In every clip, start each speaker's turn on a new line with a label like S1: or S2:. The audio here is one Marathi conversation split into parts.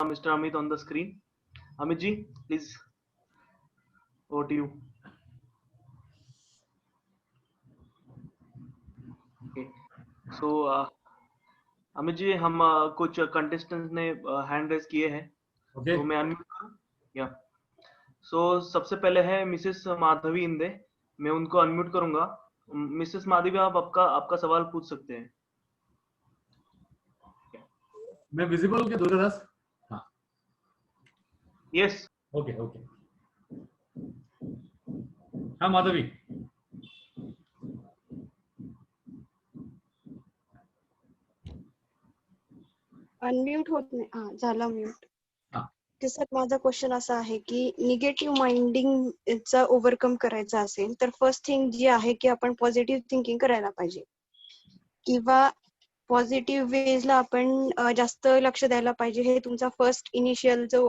S1: Mr. Amit on the screen. Amit ji, please, over to you. Okay. So, Amit ji, हम कुछ कंटेस्टेंट्स ने हैंड रेज किए हैं, तो मैं अनम्यूट करूं? या सो सबसे पहले है मिसेस माधवी इंदे, मैं उनको अनम्यूट करूंगा। मिसेस माधवी, आप आपका सवाल पूछ सकते हैं।
S2: मैं विजिबल हूं क्या दुर्गादास? हाँ,
S1: यस,
S2: ओके ओके। हाँ माधवी,
S3: अनम्यूट होत नाही. हा, झाला म्यूट.
S2: हा.
S3: तर सर, माझा क्वेश्चन असा आहे की निगेटिव्ह माइंडिंगचा ओव्हरकम करायचा असेल तर फर्स्ट थिंग जी आहे की आपण पॉझिटिव्ह थिंकिंग करायला पाहिजे, किंवा पॉझिटिव्ह वेजला आपण जास्त लक्ष द्यायला पाहिजे. हे तुमचा फर्स्ट इनिशियल जो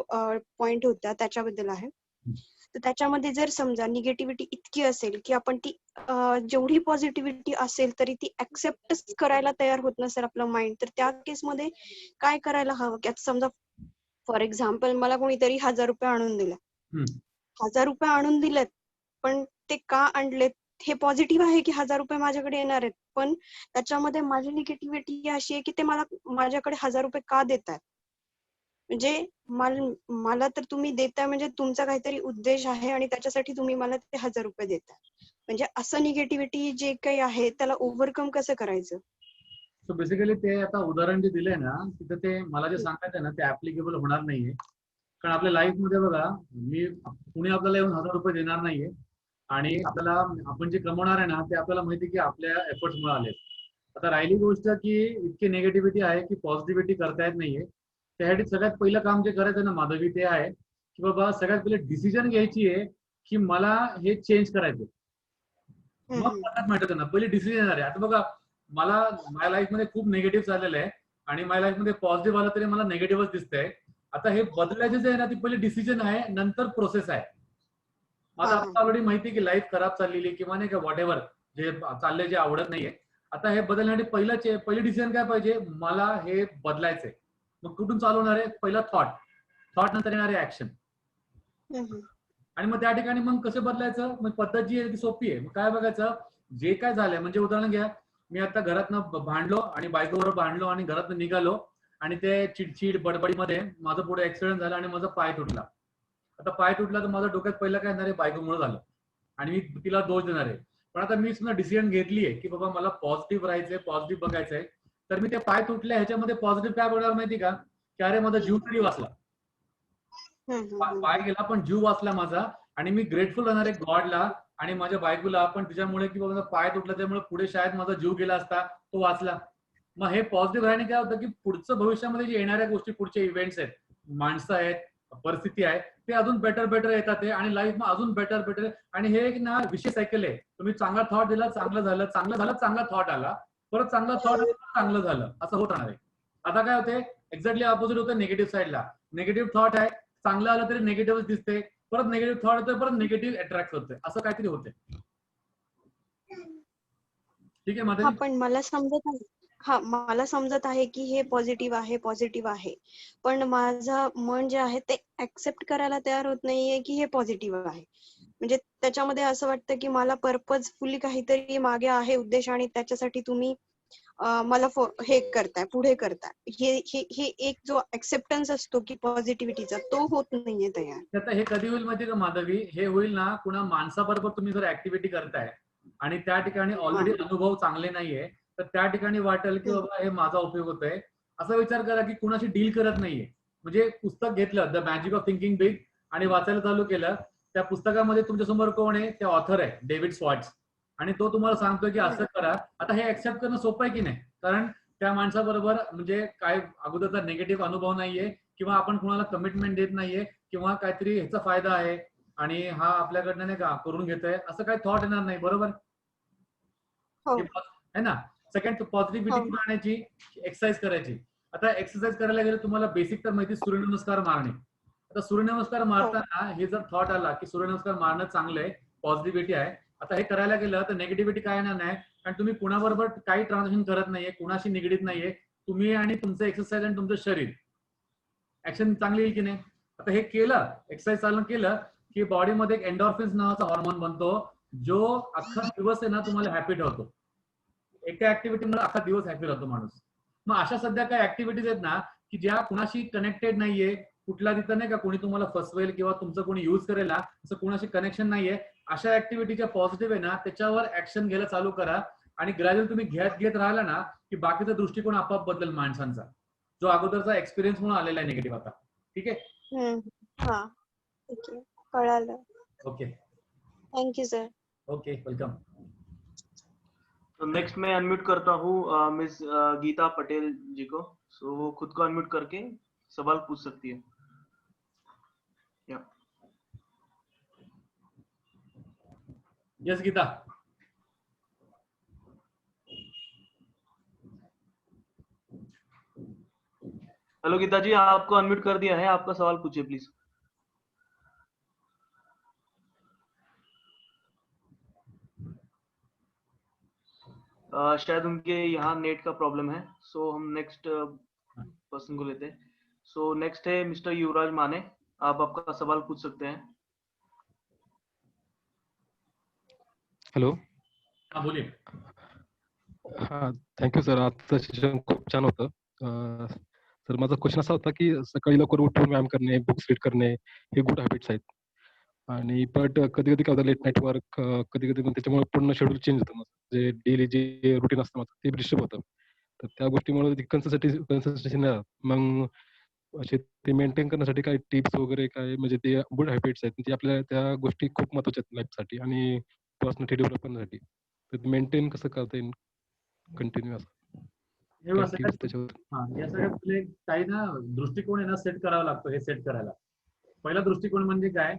S3: पॉइंट होता त्याच्याबद्दल आहे. तर त्याच्यामध्ये जर समजा निगेटिव्हिटी इतकी असेल की आपण ती जेवढी पॉझिटिव्हिटी असेल तरी ती ऍक्सेप्टच करायला तयार होत नसेल आपलं माइंड, तर त्या केसमध्ये काय करायला हवं? की आता समजा फॉर एक्झाम्पल मला कोणीतरी 1000 रुपये आणून दिले, 1000 रुपये आणून दिलेत, पण ते का आणलेत हे पॉझिटिव्ह आहे की 1000 रुपये माझ्याकडे येणार आहेत, पण त्याच्यामध्ये माझी निगेटिव्हिटी अशी आहे की ते माझ्याकडे 1000 रुपये का देतात? म्हणजे मला तर तुम्ही देताय म्हणजे तुमचा काहीतरी उद्देश आहे आणि त्याच्यासाठी तुम्ही मला ते 1000 रुपये देताय. म्हणजे असं निगेटिव्हिटी जे काही आहे त्याला ओव्हरकम कसं करायचं?
S2: सो बेसिकली ते आता उदाहरण जे दिलंय ना, तिथं ते मला जे सांगायचं ना ते ऍप्लिकेबल होणार नाहीये. कारण आपल्या लाईफ मध्ये बघा, कुणी आपल्याला येऊन 1000 रुपये देणार नाहीये, आणि आपल्याला आपण जे कमवणार आहे ना ते आपल्याला माहिती की आपल्या एफर्ट्स मुळे आले. आता राहिली गोष्ट की इतकी निगेटिव्हिटी आहे की पॉझिटिव्हिटी करता येत नाहीये. त्यासाठी सगळ्यात पहिलं काम जे करायचं ना माधवी, ते आहे की बाबा सगळ्यात पहिले डिसिजन घ्यायची आहे की मला हे चेंज करायचं. मग मनात माहिती ना पहिले डिसिजन येणार आहे. आता बघा, मला माझ्या लाईफ मध्ये खूप निगेटिव्ह चाललेलं आहे आणि माझ्या लाईफ मध्ये पॉझिटिव्ह आलं तरी मला निगेटिव्हच दिसतंय. आता हे बदलायचं जे आहे ना ती पहिली डिसिजन आहे, नंतर प्रोसेस आहे. आता आपल्याला ऑलरेडी माहिती की लाईफ खराब चाललेली किंवा नाही का व्हॉट एव्हर जे चाललंय जे आवडत नाहीये. आता हे बदलण्यासाठी पहिली डिसिजन काय पाहिजे? मला हे बदलायचंय. मग कुठून चालू होणार आहे? पहिला थॉट नंतर येणार आहे ऍक्शन. आणि मग त्या ठिकाणी मग कसं बदलायचं? मग पद्धत जी आहे ती सोपी आहे. मग काय बघायचं, जे काय झालंय, म्हणजे उदाहरण घ्या, मी आता घरातनं भांडलो आणि बायकोबरोबर भांडलो आणि घरातनं निघालो आणि ते चिडचिड बडबडीमध्ये माझं पुढे ऍक्सिडेंट झाला आणि माझा पाय तुटला. आता पाय तुटला तर माझ्या डोक्यात पहिलं काय येणार आहे? बायकोमुळे झालं आणि मी तिला दोष देणार आहे. पण आता मी सुद्धा डिसिजन घेतली आहे की बाबा मला पॉझिटिव्ह राहायचंय, पॉझिटिव्ह बघायचंय. तर मी ते पाय तुटले ह्याच्यामध्ये पॉझिटिव्ह काय बघणार माहिती का? की अरे माझा जीव तरी वाचला. पाय गेला पण जीव वाचला माझा, आणि मी ग्रेटफुल राहणार आहे गॉडला आणि माझ्या बायकोला पण तिच्यामुळे की बाबा पाय तुटला त्यामुळे पुढे शाळेत माझा जीव गेला असता, तो वाचला. मग हे पॉझिटिव्ह राहणे काय होतं की पुढचं भविष्यामध्ये जे येणाऱ्या गोष्टी, पुढचे इव्हेंट्स आहेत, माणसं आहेत, परिस्थिती आहे, ते अजून बेटर येतात आणि लाईफ मग अजून बेटर. आणि हे एक ना विशेष सायकल आहे. तुम्ही चांगला थॉट दिला, चांगलं झालं, चांगला थॉट आला, परत चांगला थॉट चांगलं झालं, असं होत राहणार आहे. आता काय होते, एक्झॅक्टली ऑपोजिट होतं निगेटिव्ह साईडला. निगेटिव्ह थॉट आहे, चांगलं आलं तरी निगेटिव्ह दिसते, परत निगेटिव्ह थॉट होतोय, परत निगेटिव्ह अट्रॅक्ट होतोय, असं काहीतरी होते. ठीक आहे माधवी?
S3: पण मला समजत आहे की हे पॉझिटिव्ह आहे, पण माझं मन जे आहे ते ऍक्सेप्ट करायला तयार होत नाहीये की हे पॉझिटिव्ह आहे. म्हणजे त्याच्यामध्ये असं वाटतं की मला पर्पजफुली काहीतरी मागे आहे उद्देश, आणि त्याच्यासाठी तुम्ही मला हे करताय, पुढे करताय. हे एक जो ऍक्सेप्टन्स असतो की पॉझिटिव्हिटीचा, तो होत नाहीये तयार.
S2: आता हे कधी होईल माहिती का माधवी? हे होईल ना कुणा माणसाबरोबर तुम्ही जर ऍक्टिव्हिटी करताय आणि त्या ठिकाणी ऑलरेडी अनुभव चांगले नाहीये, तर त्या ठिकाणी वाटेल की बाबा हे माझा उपयोग होतोय. असा विचार करा की कुणाशी डील करत नाहीये, म्हणजे पुस्तक घेतलं the magic of thinking big आणि वाचायला चालू केलं. त्या पुस्तकामध्ये तुमच्यासमोर कोण आहे? ते ऑथर आहे डेव्हिड स्वॉट्स, आणि तो तुम्हाला सांगतोय की असं करा. आता हे ऍक्सेप्ट करणं सोपं आहे की नाही? कारण त्या माणसाबरोबर म्हणजे काय अगोदरचा निगेटिव्ह अनुभव नाहीये, किंवा आपण कुणाला कमिटमेंट देत नाहीये, किंवा काहीतरी ह्याचा फायदा आहे आणि हा आपल्याकडनं नाही का करून घेतोय, असं काही थॉट येणार नाही. बरोबर है ना? सेकंड, पॉझिटिव्हिटी कुठे आणायची? एक्सरसाइज करायची. आता एक्सरसाइज करायला गेलं तुम्हाला बेसिक तर माहिती, सूर्यनमस्कार मारणे. आता सूर्यनमस्कार मारताना हे जर थॉट आला की सूर्यनमस्कार मारणं चांगलं आहे, पॉझिटिव्हिटी आहे, आता हे करायला गेलं तर नेगेटिव्हिटी काय येणार नाही. कारण तुम्ही कुणाबरोबर काही ट्रान्झॅक्शन करत नाहीये, कुणाशी निगडीत नाहीये, तुम्ही आणि तुमचं एक्सरसाइज आणि तुमचं शरीर. ऍक्शन चांगली येईल की नाही. आता हे केलं, एक्सरसाइज चालू केलं की बॉडीमध्ये एक एंडॉर्फिन्स नावाचा हॉर्मोन बनतो, जो अख्खा दिवस आहे ना तुम्हाला हॅपी ठेवतो. एका ऍक्टिव्हिटीमुळे अख्खा दिवस हॅपी राहतो माणूस. मग अशा सध्या काही ऍक्टिव्हिटीज आहेत ना की ज्या कुणाशी कनेक्टेड नाहीये, कुठला तिथं नाही का कोणी तुम्हाला फसवेल किंवा तुमचं कोणी युज करेल ना, असं कुणाशी कनेक्शन नाहीये, अशा ऍक्टिव्हिटीच्या पॉझिटिव्ह आहे ना त्याच्यावर ऍक्शन घ्यायला चालू करा. आणि ग्रॅज्युअल तुम्ही घेत राहिला ना की बाकीचा दृष्टिकोन आपोआप बदलेल माणसांचा, जो अगोदरचा एक्सपिरियन्स म्हणून आलेला आहे निगेटिव्ह आता. ठीक आहे.
S3: हा ठीक आहे, कळालं.
S2: Okay,
S3: thank you sir.
S2: Okay, welcome.
S1: तो नेक्स्ट मैं अनम्यूट करता हूँ मिस गीता पटेल जी को. सो वो खुद को अनम्यूट करके सवाल पूछ सकती है. या
S2: यस गीता.
S1: हेलो गीता जी, आपको अनम्यूट कर दिया है, आपका सवाल पूछिए प्लीज. शायद उनके यहाँ नेट का प्रॉब्लम है. सो हम नेक्स्ट पर्सन को लेते हैं. सो नेक्स्ट है मिस्टर युवराज माने. आप आपका सवाल पूछ सकते हैं.
S4: हॅलो.
S2: हा, बोलिये.
S4: हा, थँक्यू सर. आजचं सेशन खूप छान होतं. तर माझा क्वेश्चन असा होता की सकाळी लवकर उठून व्यायाम करणे, बुक्स रीड करणे हे गुड हॅबिट्स आहेत. आणि बट कधी कधी काय होतं, लेट नाईट वर्क, कधी कधी त्याच्यामुळे पूर्ण शेड्यूल चेंज होतं. जे डेली जे रुटीन असतं माझं ते डिस्टर्ब होतं. तर त्या गोष्टीमुळे कन्सिस्टन्सी नाही राहत. मग असे ते मेंटेन करण्यासाठी काही टिप्स वगैरे काय, म्हणजे ते गुड हॅबिट्स आहेत ते आपल्या त्या गोष्टी खूप महत्त्वाच्या आहेत लाईफसाठी आणि पर्सनॅलिटी डेव्हलप करण्यासाठी. तर मेंटेन कसं करता येईल कंटिन्यू असं
S2: हे
S4: त्याच्यावर?
S2: हा, या सगळ्या काही ना दृष्टिकोन आहे ना सेट करावा लागतो. हे सेट करायला पहिला दृष्टिकोन म्हणजे काय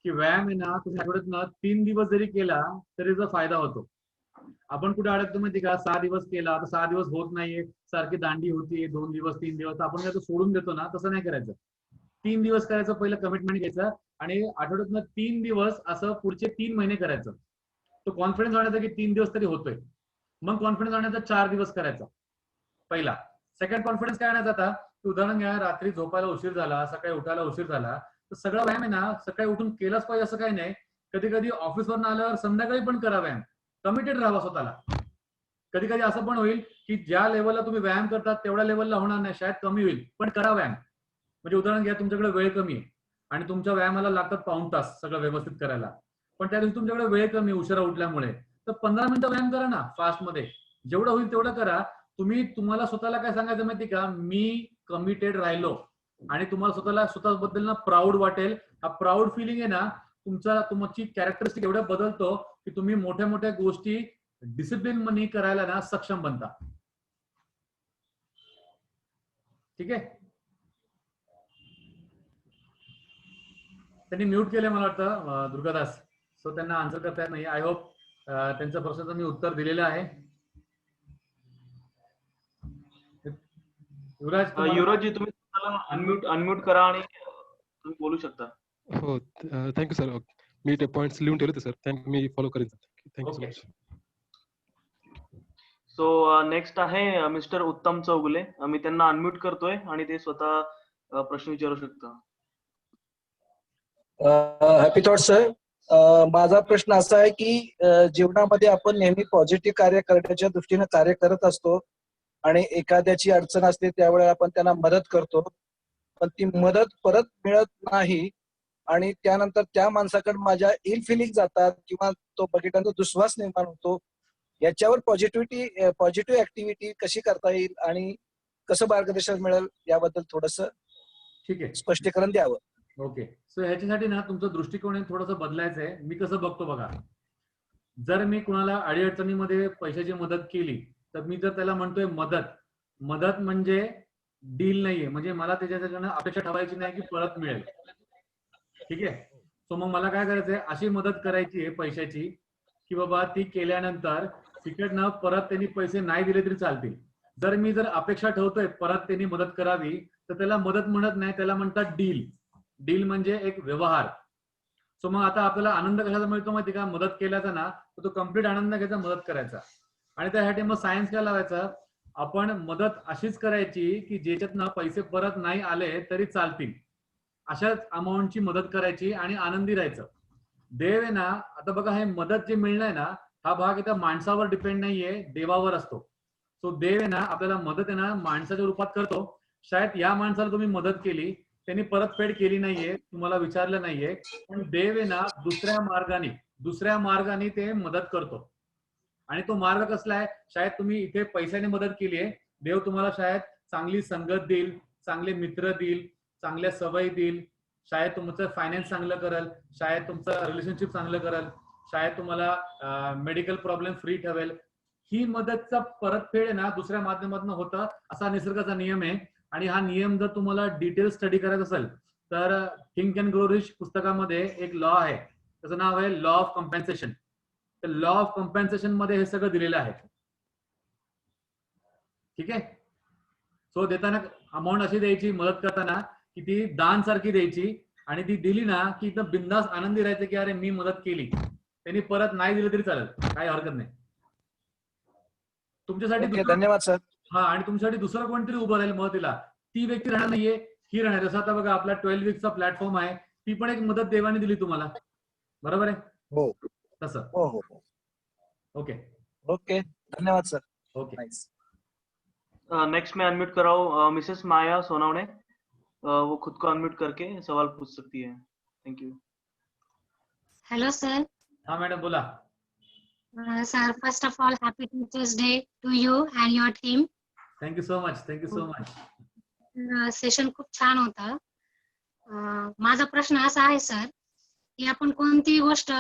S2: की व्यायाम आहे ना तुम्ही आठवड्यात 3 दिवस जरी केला तरी त्याचा फायदा होतो. आपण कुठे अडकतो माहिती का, 6 दिवस केला तर 6 दिवस होत नाहीये, सारखी दांडी होती 2 दिवस 3 दिवस, आपण काय सोडून देतो ना, तसं नाही करायचं. 3 दिवस करायचं, पहिलं कमिटमेंट घ्यायचं आणि आठवड्यातनं 3 दिवस असं पुढचे 3 महिने करायचं. तो कॉन्फिडन्स आणण्याचा की 3 दिवस तरी होतोय. मग कॉन्फिडन्स आणण्याचा 4 दिवस करायचा पहिला. सेकंड कॉन्फिडन्स काय आणायचा आता, उदाहरण घ्या, रात्री झोपायला उशीर झाला, सकाळी उठायला उशीर झाला, तर सगळा व्यायाम आहे ना सकाळी उठून केलाच पाहिजे असं काही नाही. कधी कधी ऑफिसवरून आल्यावर संध्याकाळी पण करा व्यायाम. कमिटेड राहावा स्वतःला. कधी कधी असं पण होईल की ज्या लेवलला तुम्ही व्यायाम करतात तेवढ्या लेवलला होणार नाही, शायद कमी होईल, पण करा व्यायाम. म्हणजे उदाहरण घ्या, तुमच्याकडे वेळ कमी आहे आणि तुमच्या व्यायामाला लागतात पाऊण तास सगळं व्यवस्थित करायला, पण त्या दिवशी तुमच्याकडे वेळ कमी उशिरा उठल्यामुळे, तर 15 मिनिटं व्यायाम करा ना फास्ट मध्ये. जेवढं होईल तेवढं करा. तुम्हाला स्वतःला काय सांगायचं माहिती का, मी कमिटेड राहिलो आणि तुम्हाला स्वतःबद्दल ना प्राऊड वाटेल. हा प्राऊड फिलिंग आहे ना तुमची कॅरेक्टरिस्टिक एवढं बदलतो की तुम्ही मोठ्या मोठ्या गोष्टी डिसिप्लिन मनी करायला ना सक्षम बनता. ठीक आहे. त्यांनी म्यूट केले मला वाटतं दुर्गादास, सो त्यांना आन्सर करता येत नाही. आय होप त्यांच्या प्रश्नाचं मी उत्तर दिलेलं आहे.
S1: युवराज जी, तुम्ही अनम्यूट करा आणि तुम्ही बोलू शकता.
S4: हो, थँक्यू सर. मी ते पॉइंट्स लिहून ठेवले सर. थँक्यू, मी फॉलो करेन. Thank you so much.
S1: So next आहे मिस्टर उत्तम चौगुले. मी त्यांना अनम्यूट करतोय आणि ते स्वतः प्रश्न विचारू शकता.
S5: Happy thought sir. माझा प्रश्न असा आहे की जीवनामध्ये आपण नेहमी पॉझिटिव्ह कार्य करण्याच्या दृष्टीने कार्य करत असतो आणि एखाद्याची अडचण असते त्यावेळेला आपण त्यांना मदत करतो, पण ती मदत परत मिळत नाही आणि त्यानंतर त्या माणसाकडे माझ्या इल फिलिंग जातात किंवा तो बघितल्यानंतर दुश्वास निर्माण होतो. याच्यावर पॉझिटिव्ह ऍक्टिव्हिटी कशी करता येईल आणि कसं मार्गदर्शन मिळेल याबद्दल थोडस
S2: ठीक आहे
S5: स्पष्टीकरण द्यावं.
S2: ओके. सो ह्याच्यासाठी ना तुमचा दृष्टिकोन थोडंसं बदलायचं आहे. मी कसं बघतो बघा, जर मी कुणाला अडीअडचणीमध्ये पैशाची मदत केली तर मी जर त्याला म्हणतोय मदत म्हणजे डील नाहीये, म्हणजे मला त्याच्याकडनं अपेक्षा ठेवायची नाही की परत मिळेल. ठीक आहे. सो मग मला काय करायचंय, अशी मदत करायची आहे पैशाची की बाबा ती केल्यानंतर तिकडनं परत त्यांनी पैसे नाही दिले तरी चालतील. जर अपेक्षा ठेवतोय परत त्यांनी मदत करावी तर त्याला मदत म्हणत नाही, त्याला म्हणतात डील म्हणजे एक व्यवहार. सो मग आता आपल्याला आनंद कशाचा मिळतो माहिती का, मदत केल्याचा ना, तर तो कम्प्लीट आनंद घ्यायचा, मदत करायचा. आणि त्यासाठी मग सायन्स काय लावायचा, आपण मदत अशीच करायची की ज्याच्यातनं पैसे परत नाही आले तरी चालतील, अशाच अमाऊंटची मदत करायची आणि आनंदी राहायचं. देव आहे ना, आता बघा हे मदत जे मिळणं आहे ना, हा भाग त्या माणसावर डिपेंड नाहीये, देवावर असतो. सो देव आहे ना आपल्याला मदत आहे ना माणसाच्या रूपात करतो. शायद या माणसाला तुम्ही मदत केली, त्यांनी परतफेड केली नाहीये, तुम्हाला विचारलं नाहीये, पण देव आहे ना दुसऱ्या मार्गाने ते मदत करतो. आणि तो मार्ग कसला आहे? शायद तुम्ही इथे पैशाने मदत केली आहे, देव तुम्हाला शायद चांगली संगत देईल, चांगले मित्र देईल, चांगल्या सवयी देईल, शायद तुमचं फायनान्स चांगलं करेल, शायद तुमचं रिलेशनशिप चांगलं करेल, शायद तुम्हाला मेडिकल प्रॉब्लेम फ्री ठेवेल. ही मदतचा परतफेड ना दुसऱ्या माध्यमातून होतं, असा निसर्गाचा नियम आहे. आणि हा नियम जर तुम्हाला डिटेल स्टडी करायचा असेल तर थिंक अँड ग्रो रिच पुस्तकामध्ये एक लॉ आहे, त्याचं नाव आहे लॉ ऑफ कम्पेन्सेशन. तर लॉ ऑफ कम्पेन्सेशन मध्ये हे सगळं दिलेलं आहे. ठीक आहे. सो देताना अमाऊंट अशी द्यायची, मदत करताना की ती दान सारखी द्यायची, आणि ती दिली ना की एकदम बिंदास आनंदी राहायचं की अरे मी मदत केली, त्यांनी परत नाही दिलं तरी चालेल, काही हरकत नाही. तुमच्यासाठी
S5: धन्यवाद सर.
S2: हा, आणि तुमच्यासाठी दुसरं कोणतरी उभं राहील मदतीला, ती व्यक्ती राहणार नाहीये, ही राहणार. जसं आता बघा आपला 12 वीकचा प्लॅटफॉर्म आहे, ती पण एक मदत देवाने दिली तुम्हाला, बरोबर आहे?
S5: हो
S2: तसं.
S5: हो हो.
S2: ओके
S5: ओके, धन्यवाद सर.
S2: ओके.
S1: नेक्स्ट मैं अनम्यूट कर रहा हूँ मिसेस माया सोनावणे, वो खुद को अनम्यूट करके सवाल पूछ सकती है. Thank you.
S6: Hello sir.
S2: हाँ मैडम बोला.
S6: Sir, first of all happy teachers day to you and your team.
S2: Thank you so much. Thank you so much.
S6: Session खूप छान होतं. माझा प्रश्न असा आहे सर की आपण कोणतीही गोष्ट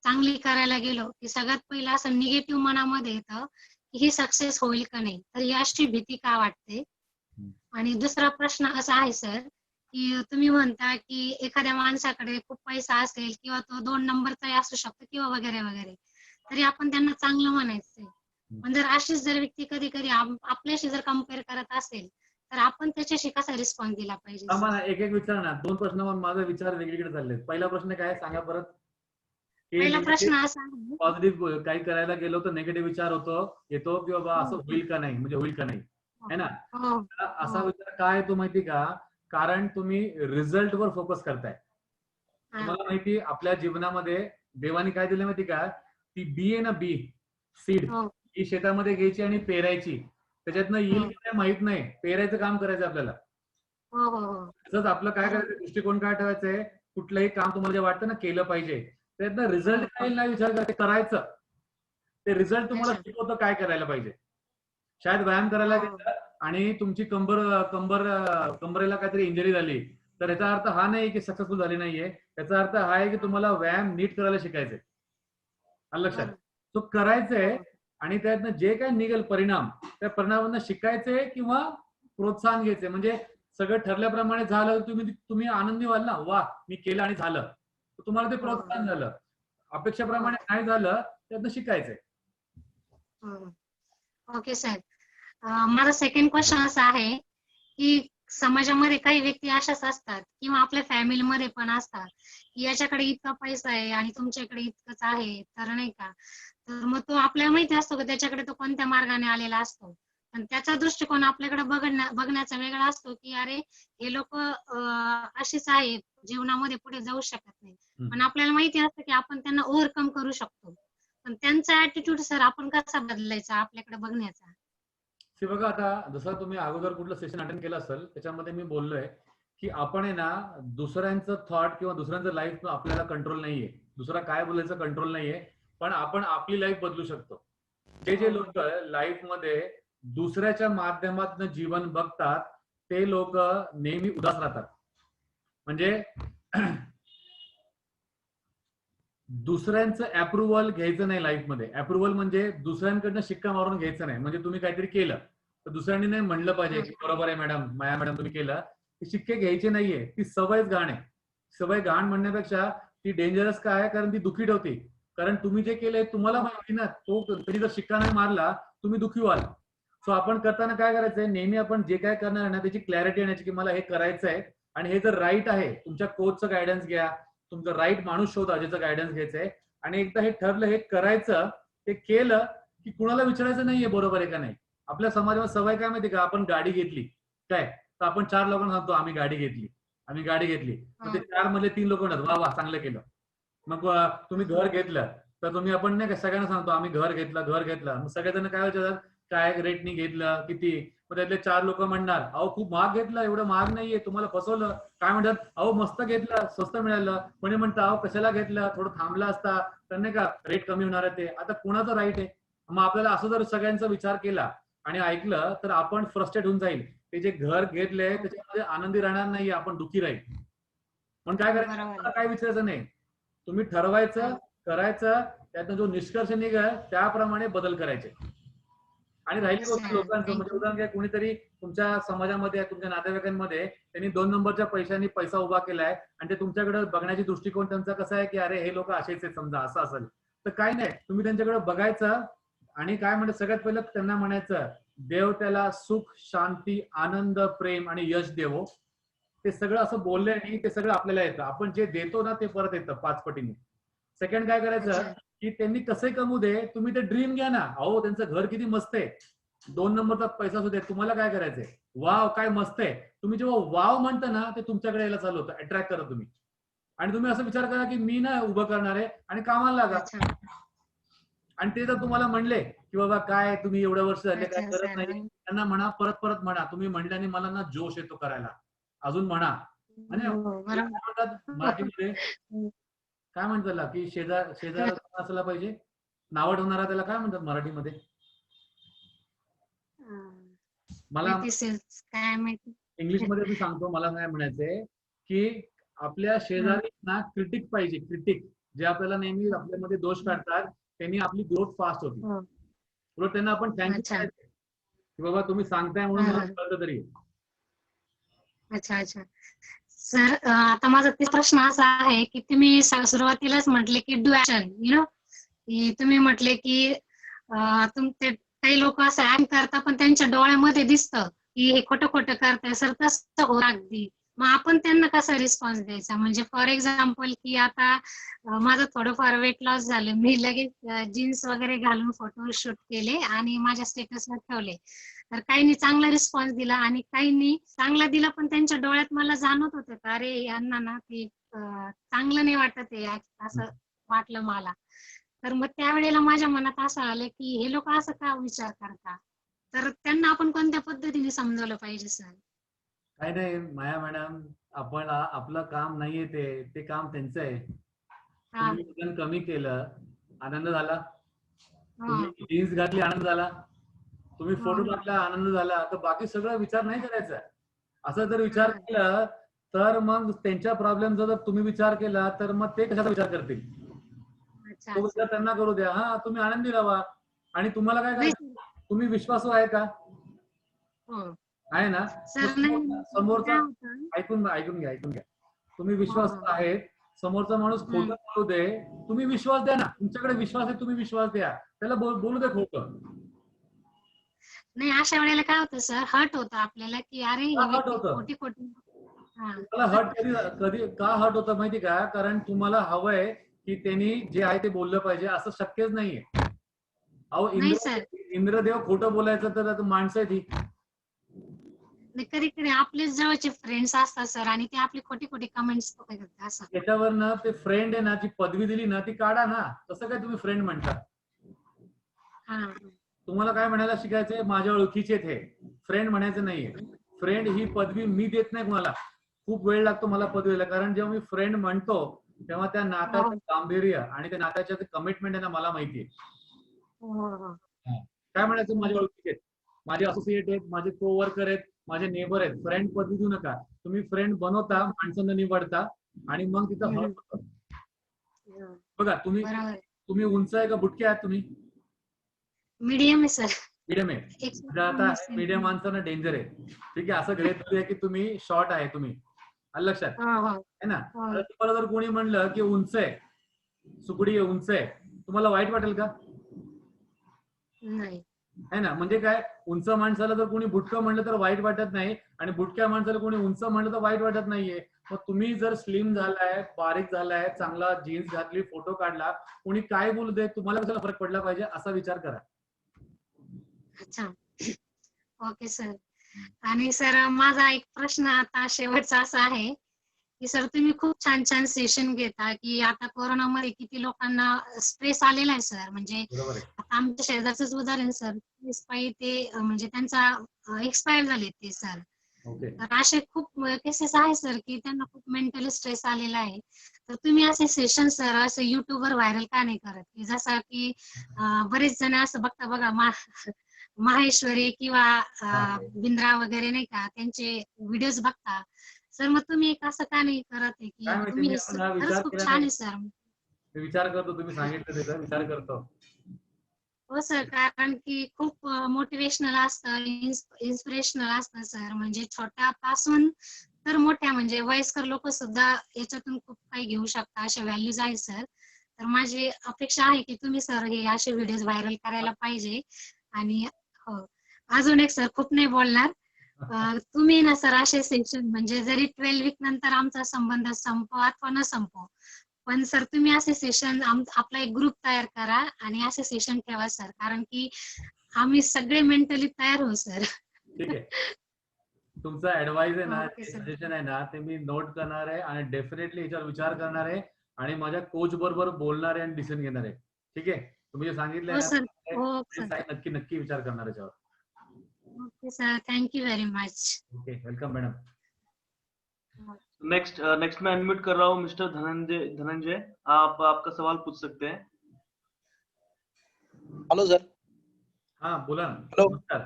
S6: चांगली करायला गेलो की सगळ्यात पहिला असं निगेटिव्ह मनामध्ये येतं की ही सक्सेस होईल का नाही, तर ही अशी भीती का वाटते. आणि दुसरा प्रश्न असा आहे सर की तुम्ही म्हणता की एखाद्या माणसाकडे खूप पैसा असेल किंवा तो 2 नंबरचाही असू शकतो किंवा वगैरे वगैरे, तरी आपण त्यांना चांगलं म्हणायचंय. पण जर अशीच जर व्यक्ती कधी कधी आपल्याशी जर कम्पेअर करत असेल तर आपण त्याच्याशी कसा रिस्पॉन्स दिला पाहिजे?
S2: आम्हाला एक एक विचार ना, 2 प्रश्न माझे विचार वेगळीकडे चालले. पहिला प्रश्न काय सांगा परत.
S6: पहिला प्रश्न असा आहे,
S2: पॉझिटिव्ह काही करायला गेलो तर निगेटिव्ह विचार येतो की बाबा असं होईल का नाही, म्हणजे होईल का नाही, है ना. असा विचार काय येतो माहिती का? कारण तुम्ही रिझल्ट वर फोकस करताय. तुम्हाला माहिती आपल्या जीवनामध्ये देवाने काय दिलं माहिती का? ती बी आहे ना, बी सीड, ही शेतामध्ये घ्यायची आणि पेरायची. त्याच्यातनं येईल की नाही माहित नाही, पेरायचं काम करायचं आपल्याला. तसंच आपलं काय करायचं, दृष्टिकोन काय ठेवायचंय, कुठलंही काम तुम्हाला जे वाटतं ना केलं पाहिजे, त्यातनं रिझल्ट काय नाही विचार करायचं. ते रिझल्ट तुम्हाला शिकवतं काय करायला पाहिजे. शायद व्यायाम करायला गेलं आणि तुमची कंबरेला काहीतरी इंजरी झाली, तर याचा अर्थ हा नाही की सक्सेसफुल झाली नाहीये, याचा अर्थ हा आहे की तुम्हाला व्यायाम नीट करायला शिकायचंय. लक्षात. तो करायचंय आणि त्यातनं जे काय निघेल परिणाम, त्या परिणामांना शिकायचंय किंवा प्रोत्साहन घ्यायचंय. म्हणजे सगळं ठरल्याप्रमाणे झालं, तुम्ही आनंदी व्हाल ना, वा मी केलं आणि झालं, तुम्हाला ते प्रोत्साहन झालं. अपेक्षेप्रमाणे नाही झालं, त्यातनं शिकायचंय.
S6: Okay sir. माझा सेकंड क्वेश्चन असा आहे की समाजामध्ये काही व्यक्ती अशाच असतात किंवा आपल्या फॅमिलीमध्ये पण असतात की याच्याकडे इतका पैसा आहे आणि तुमच्याकडे इतकंच आहे, तर नाही का, तर मग तो आपल्याला माहिती असतो की त्याच्याकडे तो कोणत्या मार्गाने आलेला असतो, पण त्याचा दृष्टिकोन आपल्याकडे बघण्याचा वेगळा असतो की अरे हे लोक अशीच आहेत, जीवनामध्ये पुढे जाऊ शकत नाही. पण आपल्याला माहिती असतं की आपण त्यांना ओव्हरकम करू शकतो. पण त्यांचा ऍटिट्यूड सर आपण कसा बदलायचा आपल्याकडे बघण्याचा?
S2: बघा, आता जसं तुम्ही अगोदर कुठलं सेशन अटेंड केलं असेल त्याच्यामध्ये मी बोललोय की आपण आहे ना दुसऱ्यांचं थॉट किंवा दुसऱ्यांचं लाईफ आपल्याला कंट्रोल नाहीये, दुसरा काय बोलायचं कंट्रोल नाहीये, पण आपण आपली लाईफ बदलू शकतो. जे लोक लाईफ मध्ये दुसऱ्याच्या माध्यमातून जीवन बघतात ते लोक नेहमी उदास राहतात. म्हणजे दुसऱ्यांचं अप्रुव्हल घ्यायचं नाही लाईफ मध्ये. अप्रुव्हल म्हणजे दुसऱ्यांकडनं शिक्का मारून घ्यायचं नाही. म्हणजे तुम्ही काहीतरी केलं तर दुसऱ्यांनी नाही म्हणलं पाहिजे की बरोबर आहे मॅडम, माया मॅडम तुम्ही केलं, ती शिक्के घ्यायचे नाहीये. ती सवयच घाण आहे. सवय घाण म्हणण्यापेक्षा ती डेंजरस काय आहे, कारण ती दुःखी ठेवते. कारण तुम्ही जे केलंय तुम्हाला माहिती ना, तो तरी जर शिक्का नाही मारला तुम्ही दुःखी व्हाल. सो आपण करताना काय करायचंय, नेहमी आपण जे काय करणार आहे ना त्याची क्लॅरिटी आणायची की मला हे करायचं आहे आणि हे जर राईट आहे, तुमच्या कोचचं गायडन्स घ्या, तुमचं राईट माणूस शोधा ज्याचं गायडन्स घ्यायचंय, आणि एकदा हे ठरलं हे करायचं, ते केलं की कुणाला विचारायचं नाहीये बरोबर आहे का नाही. आपल्या समाजामध्ये सवय काय माहिती का, आपण गाडी घेतली काय तर आपण 4 लोकांना सांगतो आम्ही गाडी घेतली, आम्ही गाडी घेतली. मग ते 4 मधले 3 लोक म्हणतात वा वा चांगलं केलं. मग तुम्ही घर घेतलं तर तुम्ही आपण नाही का सगळ्यांना सांगतो आम्ही घर घेतलं. मग सगळेजण काय विचारतात काय रेटनी घेतलं किती. मग त्यातले 4 लोक म्हणणार अहो खूप महाग घेतलं, एवढं महाग नाहीये, तुम्हाला फसवलं. काय म्हणतात अहो मस्त घेतलं, स्वस्त मिळालं. कोणी म्हणतं अहो कशाला घेतलं, थोडं थांबला असता तर नाही का रेट कमी होणार आहे. ते आता कोणाचं राईट आहे. मग आपल्याला असं जर सगळ्यांचा विचार केला आणि ऐकलं तर आपण फ्रस्ट्रेट होऊन जाईल. ते जे घर घेतले त्याच्यामध्ये आनंदी राहणार नाही, आपण दुःखी राहील. पण काय करायचं, काय विचारायचं नाही, तुम्ही ठरवायचं करायचं, त्यातून जो निष्कर्ष निघेल त्याप्रमाणे बदल करायचे. आणि राहिली गोष्ट लोकांचं म्हणजे उदाहरण काय, कोणीतरी तुमच्या समाजामध्ये तुमच्या नातेवाईकांमध्ये त्यांनी 2 नंबरच्या पैशांनी पैसा उभा केलाय आणि ते तुमच्याकडे बघण्याची दृष्टिकोन त्यांचा कसा आहे की अरे हे लोक असेच आहेत समजा, असं असेल तर काय नाही, तुम्ही त्यांच्याकडे बघायचं आणि काय म्हणतात सगळ्यात पहिलं त्यांना म्हणायचं देव त्याला सुख शांती आनंद प्रेम आणि यश देवो. ते सगळं असं बोलले नाही, ते सगळं आपल्याला येतं. आपण जे देतो ना ते परत येतं 5 पटीने. सेकंड काय करायचं की त्यांनी कसे कमवू दे, तुम्ही ते ड्रीम घ्या ना. अहो त्यांचं घर किती मस्त आहे, 2 नंबरचा पैसा सुद्धा, तुम्हाला काय करायचंय वाव काय मस्त आहे. तुम्ही जेव्हा वाव म्हणता ना ते तुमच्याकडे यायला चालू होतं, अट्रॅक्ट करा तुम्ही. आणि तुम्ही असं विचार करा की मी ना उभं करणार आहे आणि कामाला लागा. आणि ते जर तुम्हाला म्हणले की बाबा काय तुम्ही एवढं वर्ष झाले काय करत नाही, त्यांना म्हणा परत परत म्हणा, तुम्ही म्हणल्याने मला ना जोश येतो करायला, अजून म्हणा. आणि म्हणतात मराठीमध्ये काय म्हणतात की शेजार असला पाहिजे, नावड होणारा त्याला काय म्हणतात मराठीमध्ये, मला इंग्लिश मध्ये मी सांगतो. मला काय म्हणायचंय की आपल्या शेजारी ना क्रिटिक पाहिजे, क्रिटिक जे आपल्याला नेहमी आपल्यामध्ये दोष काढतात, त्यांनी आपली ग्रोथ फास्ट होती. उलट त्यांना आपण थँक्यू की बाबा तुम्ही सांगताय म्हणून मला कळतं तरी.
S6: अच्छा अच्छा सर, आता माझा ते प्रश्न असा आहे की तुम्ही सुरुवातीलाच म्हटले की डू ऍक्शन, तुम्ही म्हटले की तुमचे काही लोक असं ऍक्ट करतात पण त्यांच्या डोळ्यामध्ये दिसतं की हे खोटं खोटं करताय सर, तसं हो अगदी. मग आपण त्यांना कसा रिस्पॉन्स द्यायचा, म्हणजे फॉर एक्झाम्पल की आता माझं थोडंफार वेट लॉस झालं, मी लगेच जीन्स वगैरे घालून फोटो शूट केले आणि माझ्या स्टेटसवर ठेवले. तर काहींनी चांगला रिस्पॉन्स दिला आणि काहींनी चांगला दिला पण त्यांच्या डोळ्यात मला जाणवत होतं का अरे यांना ना ते चांगलं नाही वाटत आहे असं वाटलं मला. तर मग त्यावेळेला माझ्या मनात असं आलं की हे लोक असं का विचार करतात, तर त्यांना आपण कोणत्या पद्धतीने समजवलं पाहिजे सर?
S2: काय नाही माया मॅडम, आपण आपलं काम नाहीये ते काम त्यांचं आहे. तुम्ही वजन कमी केलं आनंद झाला, तुम्ही जीन्स घातली आनंद झाला, तुम्ही फोटो टाकला आनंद झाला, तर बाकी सगळं विचार नाही करायचा. असं जर विचार केला तर मग त्यांच्या प्रॉब्लेमचा जर तुम्ही विचार केला तर मग ते कशाचा विचार करतील, तो विचार त्यांना करू द्या. हा तुम्ही आनंदी राहा. आणि तुम्हाला काय करायचं, तुम्ही विश्वासू आहे का, आहे ना समोरचा, ऐकून घ्या, तुम्ही विश्वासू आहेत, समोरचा माणूस खोटं बोलू दे, तुम्ही विश्वास द्या ना, तुमच्याकडे विश्वास आहे, तुम्ही विश्वास द्या, त्याला बोलू दे खोटं.
S6: नाही अशा वेळेला काय होतं सर, हर्ट होतं आपल्याला की अरे
S2: हर्ट होतं. तुम्हाला हर्ट कधी का हर्ट होतं माहिती का, कारण तुम्हाला हवंय की त्यांनी जे आहे ते बोललं पाहिजे, असं शक्यच नाहीये. अहो इंद्रदेव खोटं बोलायचं तर माणसं आहे ती.
S6: कधी कधी आपले जवळचे फ्रेंड्स असतात सर आणि ते आपली खोटी खोटी कमेंट्स असं
S2: त्याच्यावर ना ते फ्रेंड आहे ना, जी पदवी दिली ना ती काढा ना. कसं काय तुम्ही फ्रेंड म्हणता, तुम्हाला काय म्हणायला शिकायचंय, माझ्या ओळखीचे हे फ्रेंड म्हणायचं नाहीये. फ्रेंड ही पदवी मी देत नाही कोणाला, खूप वेळ लागतो मला पदवीला, कारण जेव्हा मी फ्रेंड म्हणतो तेव्हा त्या नात्याचं गांभीर्य आणि त्या नात्याच्या कमिटमेंट आहे ना मला माहितीये. काय म्हणायचं, माझ्या ओळखीचे आहेत, माझे असोसिएट आहेत, माझे कोवर्कर आहेत, माझे नेबर आहेत, फ्रेंड पदवी देऊ नका. तुम्ही फ्रेंड बनवता, माणसांना निवडता आणि मग तिथं हर्ट होतं. बघा तुम्ही उंच आहे का बुटके आहात, तुम्ही
S6: मीडियम आहे सर.
S2: मीडियम आहे. आता मीडियम माणसांना डेंजर आहे, ठीक आहे. असं गृहीत धरूया की तुम्ही शॉर्ट आहे, तुम्ही लक्षात आहे ना. तुम्हाला जर कोणी म्हणलं की उंच आहे, सुकडी आहे, उंच आहे, तुम्हाला वाईट वाटेल का?
S6: नाही
S2: आहे ना. म्हणजे काय, उंच माणसाला जर कोणी बुटकं म्हणलं तर वाईट वाटत नाही आणि बुटक्या माणसाला कोणी उंच म्हणलं तर वाईट वाटत नाहीये. मग तुम्ही जर स्लिम झालाय, बारीक झालाय, चांगला जीन्स घातली, फोटो काढला, कोणी काय बोलू दे, तुम्हाला कशाला फरक पडला पाहिजे असा विचार करा.
S6: अच्छा ओके सर. आणि सर माझा एक प्रश्न आता शेवटचा असा आहे की सर तुम्ही खूप छान छान सेशन घेता की आता कोरोनामध्ये किती लोकांना स्ट्रेस आलेला आहे सर. म्हणजे
S2: बरोबर आहे.
S6: आता आमच्या शेजारचंच उदाहरण सर, ते म्हणजे त्यांचा एक्सपायर झाले ते सर.
S2: ओके.
S6: तर असे खूप केसेस आहे सर की त्यांना खूप मेंटली स्ट्रेस आलेला आहे. तर तुम्ही असे सेशन सर असं युट्यूबवर व्हायरल का नाही करत की जसं की बरेच जण असं बघता बघा माहेश्वरी किंवा बिंद्रा वगैरे नाही का त्यांचे व्हिडिओज बघता सर. मग तुम्ही एक असं का नाही करत आहे की
S2: काय माहिती,
S6: तुम्ही
S2: मी
S6: हे
S2: अजून हा
S6: खरंच
S2: विचार
S6: खूप
S2: केला
S6: छान
S2: नाही.
S6: आहे सर.
S2: मी विचार करतो, तुम्ही सांगितलं त्याचा विचार करतो.
S6: हो सर, कारण की खूप मोटिवेशनल असतं, इन्स्पिरेशनल असतं सर. म्हणजे छोट्यापासून तर मोठ्या म्हणजे वयस्कर लोक सुद्धा याच्यातून खूप काही घेऊ शकतात, अशा व्हॅल्यूज आहेत सर. तर माझी अपेक्षा आहे की तुम्ही सर हे असे व्हिडिओ व्हायरल करायला पाहिजे. आणि हो, अजून एक सर, खूप नाही बोलणार. तुम्ही ना सर असे सेशन म्हणजे जरी 12 वीक नंतर आमचा संबंध संपो अथवा न संपो, पण सर तुम्ही असे सेशन आपला एक ग्रुप तयार करा आणि असे सेशन ठेवा सर. कारण की आम्ही सगळे मेंटली तयार होऊ सर.
S2: ठीक आहे. तुमचा ऍडवाइस आहे ना,
S6: ओके सर.
S2: सजेशन आहे ना, ते मी नोट करणार आहे आणि डेफिनेटली याच्यावर विचार करणार आहे आणि माझ्या कोच बरोबर बोलणार आहे आणि डिसिजन घेणार आहे. ठीक आहे. तुम्ही जे सांगितलंय
S6: हो
S2: ना,
S6: सर. हो सर.
S2: नक्की नक्की विचार करणार याच्यावर.
S6: Okay sir, thank you very much.
S2: Okay, welcome madam.
S1: Next मैं अनम्यूट कर रहा हूँ मिस्टर धनंजय. आप आपका सवाल पूछ सकते हैं.
S5: Hello sir.
S2: हा बोला ना.
S5: हॅलो
S2: नमस्कार.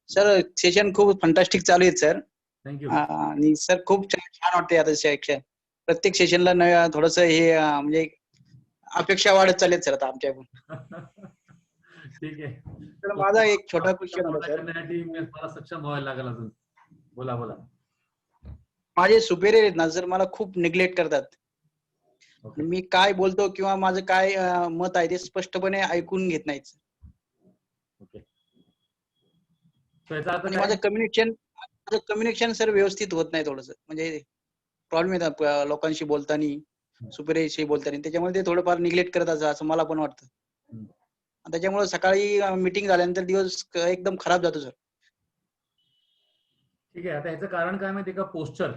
S5: सर, सेशन खूप फंटास्टिक चालू आहे सर.
S2: थँक्यू.
S5: आणि सर खूप छान वाटते आता सेशन. प्रत्येक सेशनला थोडस हे म्हणजे अपेक्षा वाढत चालेल सर आता आमच्या.
S2: ठीक आहे.
S5: तर माझा एक छोटा क्वेश्चन होता सर.
S2: करण्यासाठी मला सक्षम व्हायला लागेल अजून. बोला बोला.
S5: माझे सुपेरियर आहेत ना सर, मला खूप निग्लेक्ट करतात. मी काय बोलतो किंवा माझं काय मत आहे ते स्पष्टपणे ऐकून घेत नाहीत.
S2: ओके.
S5: आणि माझं कम्युनिकेशन सर व्यवस्थित होत नाही थोडंसं. म्हणजे प्रॉब्लेम येतात लोकांशी बोलताना, सुपेरियरशी बोलताना. त्याच्यामुळे ते थोडंफार निग्लेक्ट करत असं मला पण वाटतं. त्याच्यामुळे सकाळी मीटिंग झाल्यानंतर दिवस एकदम खराब जातो सर.
S2: ठीक आहे. आता याचं कारण काय माहिती का? पोस्चर.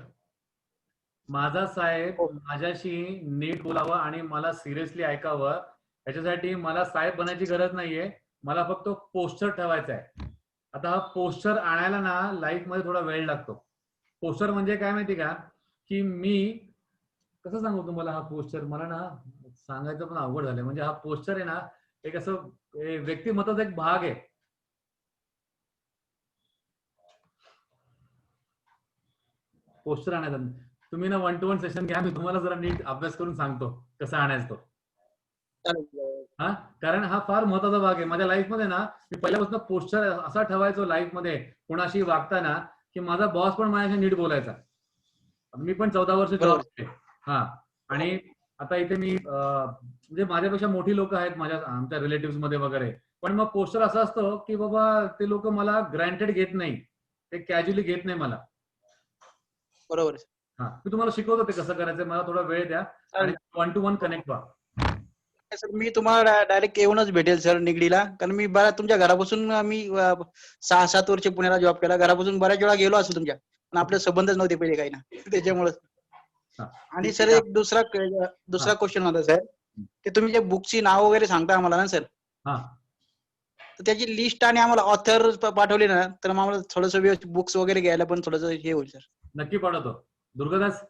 S2: माझा साहेब माझ्याशी नीट बोलावं आणि मला सिरियसली ऐकावं, याच्यासाठी मला साहेब बनायची गरज नाहीये. मला फक्त पोस्चर ठेवायचा आहे. आता हा पोस्चर आणायला ना लाईफ मध्ये थोडा वेळ लागतो. पोस्चर म्हणजे काय माहिती का, की मी कसं सांगू तुम्हाला हा पोस्चर, मला ना सांगायचं पण अवघड झालंय. म्हणजे हा पोस्चर आहे ना, एक असं व्यक्तिमत्वाचा एक भाग आहे. पोस्टर आणायचा. तुम्ही ना 1 to 1 सेशन घ्या, मी तुम्हाला जरा नीट अभ्यास करून सांगतो कसं आणायचं तो. हा, कारण हा फार महत्वाचा भाग आहे माझ्या लाईफ मध्ये ना. मी पहिल्यापासून पोस्टर असा ठेवायचो लाईफ मध्ये कोणाशी वागताना, की माझा बॉस पण माझ्याशी नीट बोलायचा. मी पण 14 वर्ष जॉब केले. हा, आणि आता इथे मी म्हणजे माझ्यापेक्षा मोठी लोक आहेत आमच्या रिलेटिव्ह मध्ये वगैरे, पण मग पोस्टर असं असतं की बाबा ते लोक मला ग्रँटेड घेत नाही, ते कॅज्युअली घेत नाही मला.
S5: बरोबर.
S2: हा, मी तुम्हाला शिकवतो ते कसं करायचं. मला थोडा वेळ द्या आणि 1 to 1 कनेक्ट व्हा.
S5: सर, मी तुम्हाला डायरेक्ट येऊनच भेटेल सर निगडीला. कारण मी तुमच्या घरापासून मी 6-7 वर्ष पुण्याला जॉब केला. घरापासून बऱ्याच वेळा गेलो असतो तुमच्या, पण आपले संबंधच नव्हते पहिले काही ना, त्याच्यामुळे. आणि सर एक दुसरा क्वेश्चन होता सर, की तुम्ही जे बुकची नाव वगैरे सांगता आम्हाला ना सर, तर त्याची लिस्ट आणि आम्हाला ऑथर पाठवली ना, तर आम्हाला थोडंसं व्यवस्थित बुक्स वगैरे घ्यायला पण थोडंसं हे होईल सर.
S2: नक्की पाठवतो. दुर्गादास.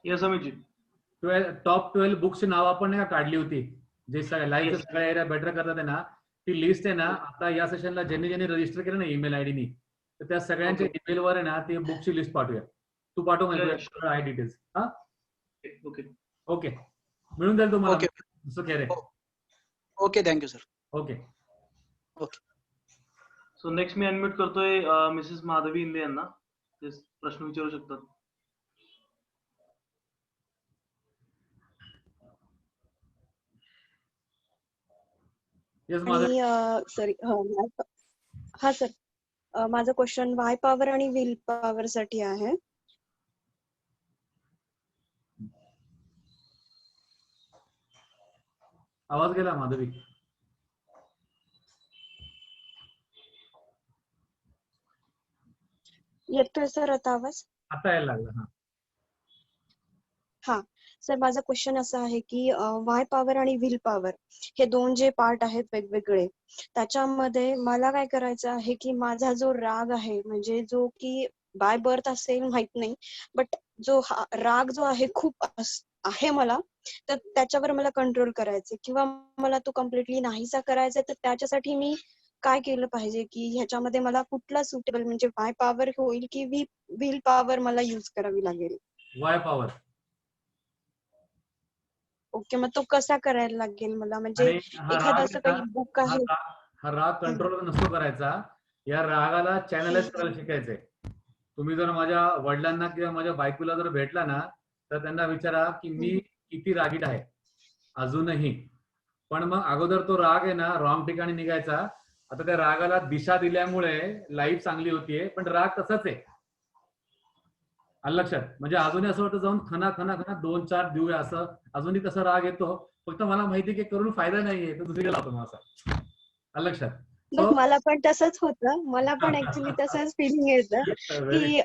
S1: यस अमित जी.
S2: टॉप 12 बुक्सची नाव आपण नाही काढली होती, जे लाईव्ह सगळ्या एरिया बेटर करतात आहे ना, ती लिस्ट आहे ना. आता या सेशनला ज्यांनी रजिस्टर केलं ना ईमेल आयडीनी, तर त्या सगळ्यांच्या ईमेलवर आहे ना ती बुकची लिस्ट पाठवूया. तू पाठव आय डिटेल्स. हा,
S1: ओके
S2: ओके, मिळून जाईल तुम्हाला.
S5: Okay, thank you sir.
S2: Okay
S5: okay.
S1: So next मी अनम्यूट करतोय मिसेस माधवी इंदे यांना. ते प्रश्न विचारू शकतात.
S3: आणि सॉरी, हा सर, माझं क्वेश्चन वाय पॉवर आणि विल पॉवर साठी आहे.
S2: आवाज गेला माधवी.
S3: येतोय सर आता आवाज?
S2: आता यायला लागला.
S3: हा सर, माझा क्वेश्चन असा आहे की वाय पॉवर आणि व्हील पॉवर हे दोन जे पार्ट आहेत वेगवेगळे, त्याच्यामध्ये मला काय करायचं आहे की माझा जो राग आहे, म्हणजे जो की बाय बर्थ असेल माहित नाही, बट जो राग जो आहे खूप आहे मला, तर त्याच्यावर मला कंट्रोल करायचे किंवा मला तो कम्प्लिटली नाहीसा करायचा, तर त्याच्यासाठी मी काय केलं पाहिजे की ह्याच्यामध्ये मला कुठला सुटेबल, म्हणजे वाय पॉवर होईल की व्हील पॉवर मला यूज करावी लागेल?
S2: Y power.
S3: ओके, मग तो कसा करायला लागेल मला, म्हणजे
S2: आणि हा
S3: एखादं
S2: राग
S3: असं काही बुक आहे?
S2: हा राग कंट्रोल नसतो करायचा, या रागाला चॅनलाइज करायला शिकायचंय. तुम्ही जर माझ्या वडिलांना किंवा माझ्या बायकोला जर भेटला ना, तर त्यांना विचारा की मी किती रागीट आहे अजूनही. पण मग अगोदर तो राग आहे ना रॉंग ठिकाणी निघायचा. आता त्या रागाला दिशा दिल्यामुळे लाईफ चांगली होतीये, पण राग तसाच आहे. लक्षात, म्हणजे अजूनही असं वाटतं जाऊन खना खना खना 2-4 देऊया, असं अजूनही तसा राग येतो. फक्त मला माहिती की करून फायदा नाहीये, तर दुसरीकडे लावतो मग असा. लक्षात.
S3: बघ, मला पण तसंच होतं, मला पण ऍक्च्युली तसंच फिलिंग येतं की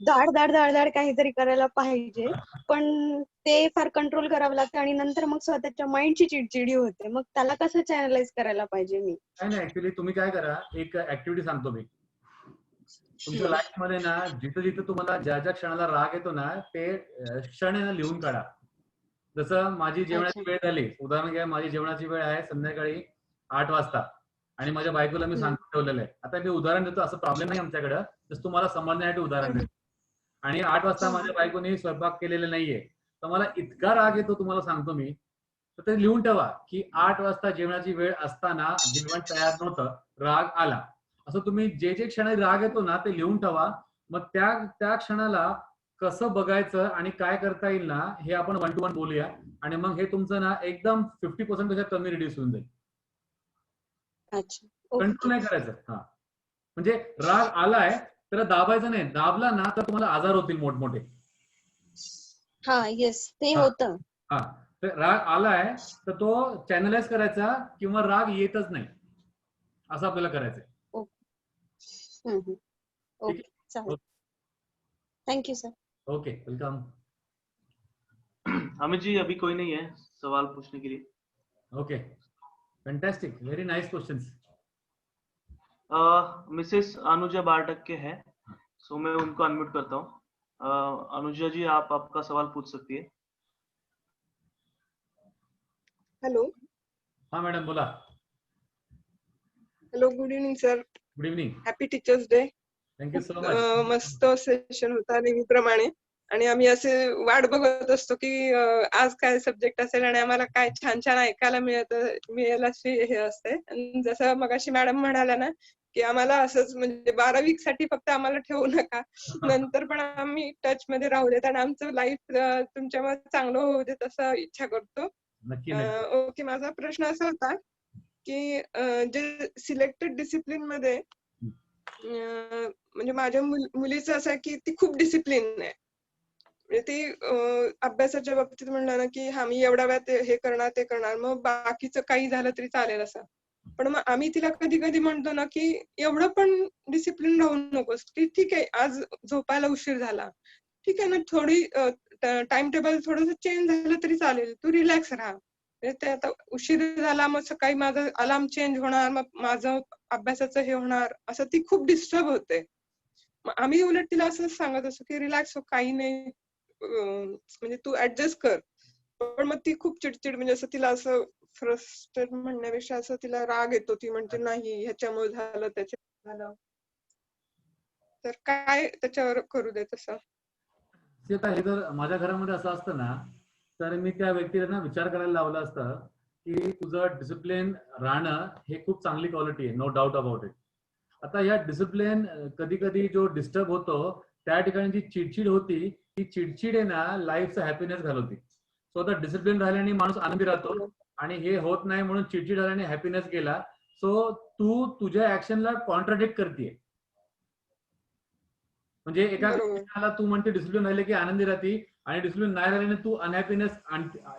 S3: धाड धाड धाड धाड काहीतरी करायला पाहिजे, पण ते फार कंट्रोल करावं लागतं आणि नंतर मग स्वतःच्या माइंडची चिडचिडी होते. मग त्याला कसं चॅनलाइज करायला पाहिजे मी?
S2: नाही, ऍक्च्युली तुम्ही काय करा, एक ऍक्टिव्हिटी सांगतो मी. तुमच्या लाईफ मध्ये ना जिथं जिथं तुम्हाला ज्या ज्या क्षणाला राग येतो ना, ते क्षण आहे ना लिहून काढा. जसं माझी जेवणाची वेळ झाली, उदाहरण घ्या, माझी जेवणाची वेळ आहे संध्याकाळी 8 वाजता आणि माझ्या बायकोला मी सांगून ठेवलेलं आहे. आता मी उदाहरण देतो, असं प्रॉब्लेम नाही आमच्याकडे, जसं तुम्हाला समजण्यासाठी उदाहरण देतो. आणि 8 वाजता माझ्या बायकोने स्वयंपाक केलेला नाहीये, तर मला इतका राग येतो, तुम्हाला सांगतो मी. तर ते लिहून ठेवा की 8 वाजता जेवणाची वेळ असताना जेवण तयार नव्हतं, राग आला. असं तुम्ही जे जे क्षणी राग येतो ना ते लिहून ठेवा. मग त्या क्षणाला कसं बघायचं आणि काय करता येईल ना, हे आपण 1 to 1 बोलूया. आणि मग हे तुमचं ना एकदम 50% पेक्षा कमी रिड्यूस होऊन जाईल.
S3: अच्छा,
S2: कंट्रोल
S3: ओके.
S2: नाही करायचं. हा, म्हणजे राग आलाय त्याला दाबायचं नाही, दाबला ना तर तुम्हाला आजार होतील मोठमोठे.
S3: हा, येस, ते
S2: हा
S3: होतं.
S2: हा, तर राग आलाय तर तो चॅनलाइज करायचा किंवा राग येतच नाही असं आपल्याला करायचंय.
S3: ओके,
S2: ठीक आहे,
S3: चालेल. Thank you sir.
S2: Okay, welcome.
S1: Amit ji, अभी कोई नहीं है सवाल पूछने के लिए.
S2: Okay, fantastic, very nice questions.
S1: Mrs Anuja Bartak के हैं, सो मैं उनको अनम्यूट करता हूँ. अनुजा जी, आप आपका सवाल पूछ सकती है.
S7: हेलो.
S2: हाँ मैडम, बोला.
S7: Hello, good evening sir.
S2: Good evening.
S7: Happy teachers day.
S2: Thank you so much.
S7: मस्त सेशन होता नेहमीप्रमाणे, आणि आम्ही असे वाट बघत असतो की आज काय सब्जेक्ट असेल आणि आम्हाला काय छान छान ऐकायला मिळेल अशी हे असते. आणि जसं मगाशी मॅडम म्हणाल्या ना की आम्हाला असंच, म्हणजे 12 साठी फक्त आम्हाला ठेवू नका, नंतर पण आम्ही टच मध्ये राहू देत आणि आमचं लाईफ तुमच्यामध्ये चांगलं होऊ देत असं इच्छा करतो.
S2: नक्की.
S7: ओके, माझा प्रश्न असा होता की जे सिलेक्टेड डिसिप्लिन मध्ये म्हणजे माझ्या मुलीचं असं आहे की ती खूप डिसिप्लिन आहे. म्हणजे ती अभ्यासाच्या बाबतीत म्हणलं ना की हा मी एवढ्या वेळात हे करणार ते करणार, मग बाकीचं काही झालं तरी चालेल असं. पण मग आम्ही तिला कधी कधी म्हणतो ना की एवढं पण डिसिप्लिन राहू नकोस, की ठीक आहे आज झोपायला उशीर झाला, ठीक आहे ना, थोडी टाइम टेबल थोडंसं चेंज झालं तरी चालेल, तू रिलॅक्स राहा. ते आता उशीर झाला मग सकाळी माझं अलार्म चेंज होणार, मग माझं अभ्यासाचं हे होणार, असं ती खूप डिस्टर्ब होते. मग आम्ही उलट तिला असं सांगत असतो की रिलॅक्स हो, काही नाही, म्हणजे तू ऍडजस्ट कर. पण मग ती खूप चिडचिड, म्हणजे असं तिला असं फ्रस्ट्रेट म्हणण्यापेक्षा असं तिला राग येतो. ती म्हणते नाही ह्याच्यामुळे झालं त्याच्यामुळे झालं, तर काय त्याच्यावर करू दे तसं.
S2: हे जर माझ्या घरामध्ये असं असतं ना, तर मी त्या व्यक्तीला ना विचार करायला लावलं असतं की तुझं डिसिप्लिन राहणं हे खूप चांगली क्वालिटी आहे, नो डाऊट अबाउट इट. आता या डिसिप्लिन कधी कधी जो डिस्टर्ब होतो त्या ठिकाणी जी चिडचिड होती, ती चिडचिड आहे ना लाईफचा हॅपीनेस घालवते. सो आता डिसिप्लिन राहिल्याने माणूस आनंदी राहतो, आणि हे होत नाही म्हणून चिडचिड झाल्याने हॅपीनेस गेला. सो तू तुझ्या ऍक्शनला कॉन्ट्राडिक्ट करते. म्हणजे एका व्यक्तीला तू म्हणते डिसिप्लिन राहिले की आनंदी राहते, आणि डिसिप्लिन नाही राहिल्याने तू अनहॅपीनेस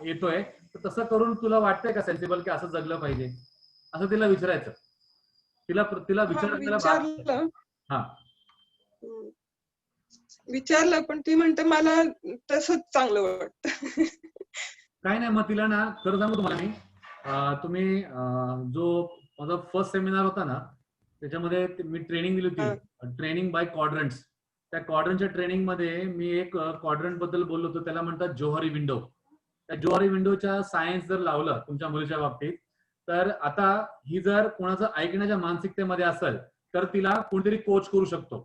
S2: येतोय. तर तसं करून तुला वाटतंय का सेन्सिबल की असं जगलं पाहिजे, असं तिला विचारायचं. तिला विचारायला.
S7: विचारलं.
S2: हा,
S7: विचारलं पण ती म्हणते मला तसंच चांगलं वाटतं.
S2: काय नाही, मग तिला ना खरं सांगू तुम्हाला मी, तुम्ही जो माझा फर्स्ट सेमिनार होता ना त्याच्यामध्ये मी ट्रेनिंग दिली होती, ट्रेनिंग बाय क्वाड्रंट्स. त्या क्वाड्रंटच्या ट्रेनिंग मध्ये मी एक क्वाड्रंट बद्दल बोललो होतो, त्याला म्हणतात जोहरी विंडो. त्या जोहरी विंडोच्या सायन्स जर लावलं तुमच्या मुलीच्या बाबतीत, तर आता ही जर कोणाचं ऐकण्याच्या मानसिकतेमध्ये असेल तर तिला कोणतरी कोच करू शकतो.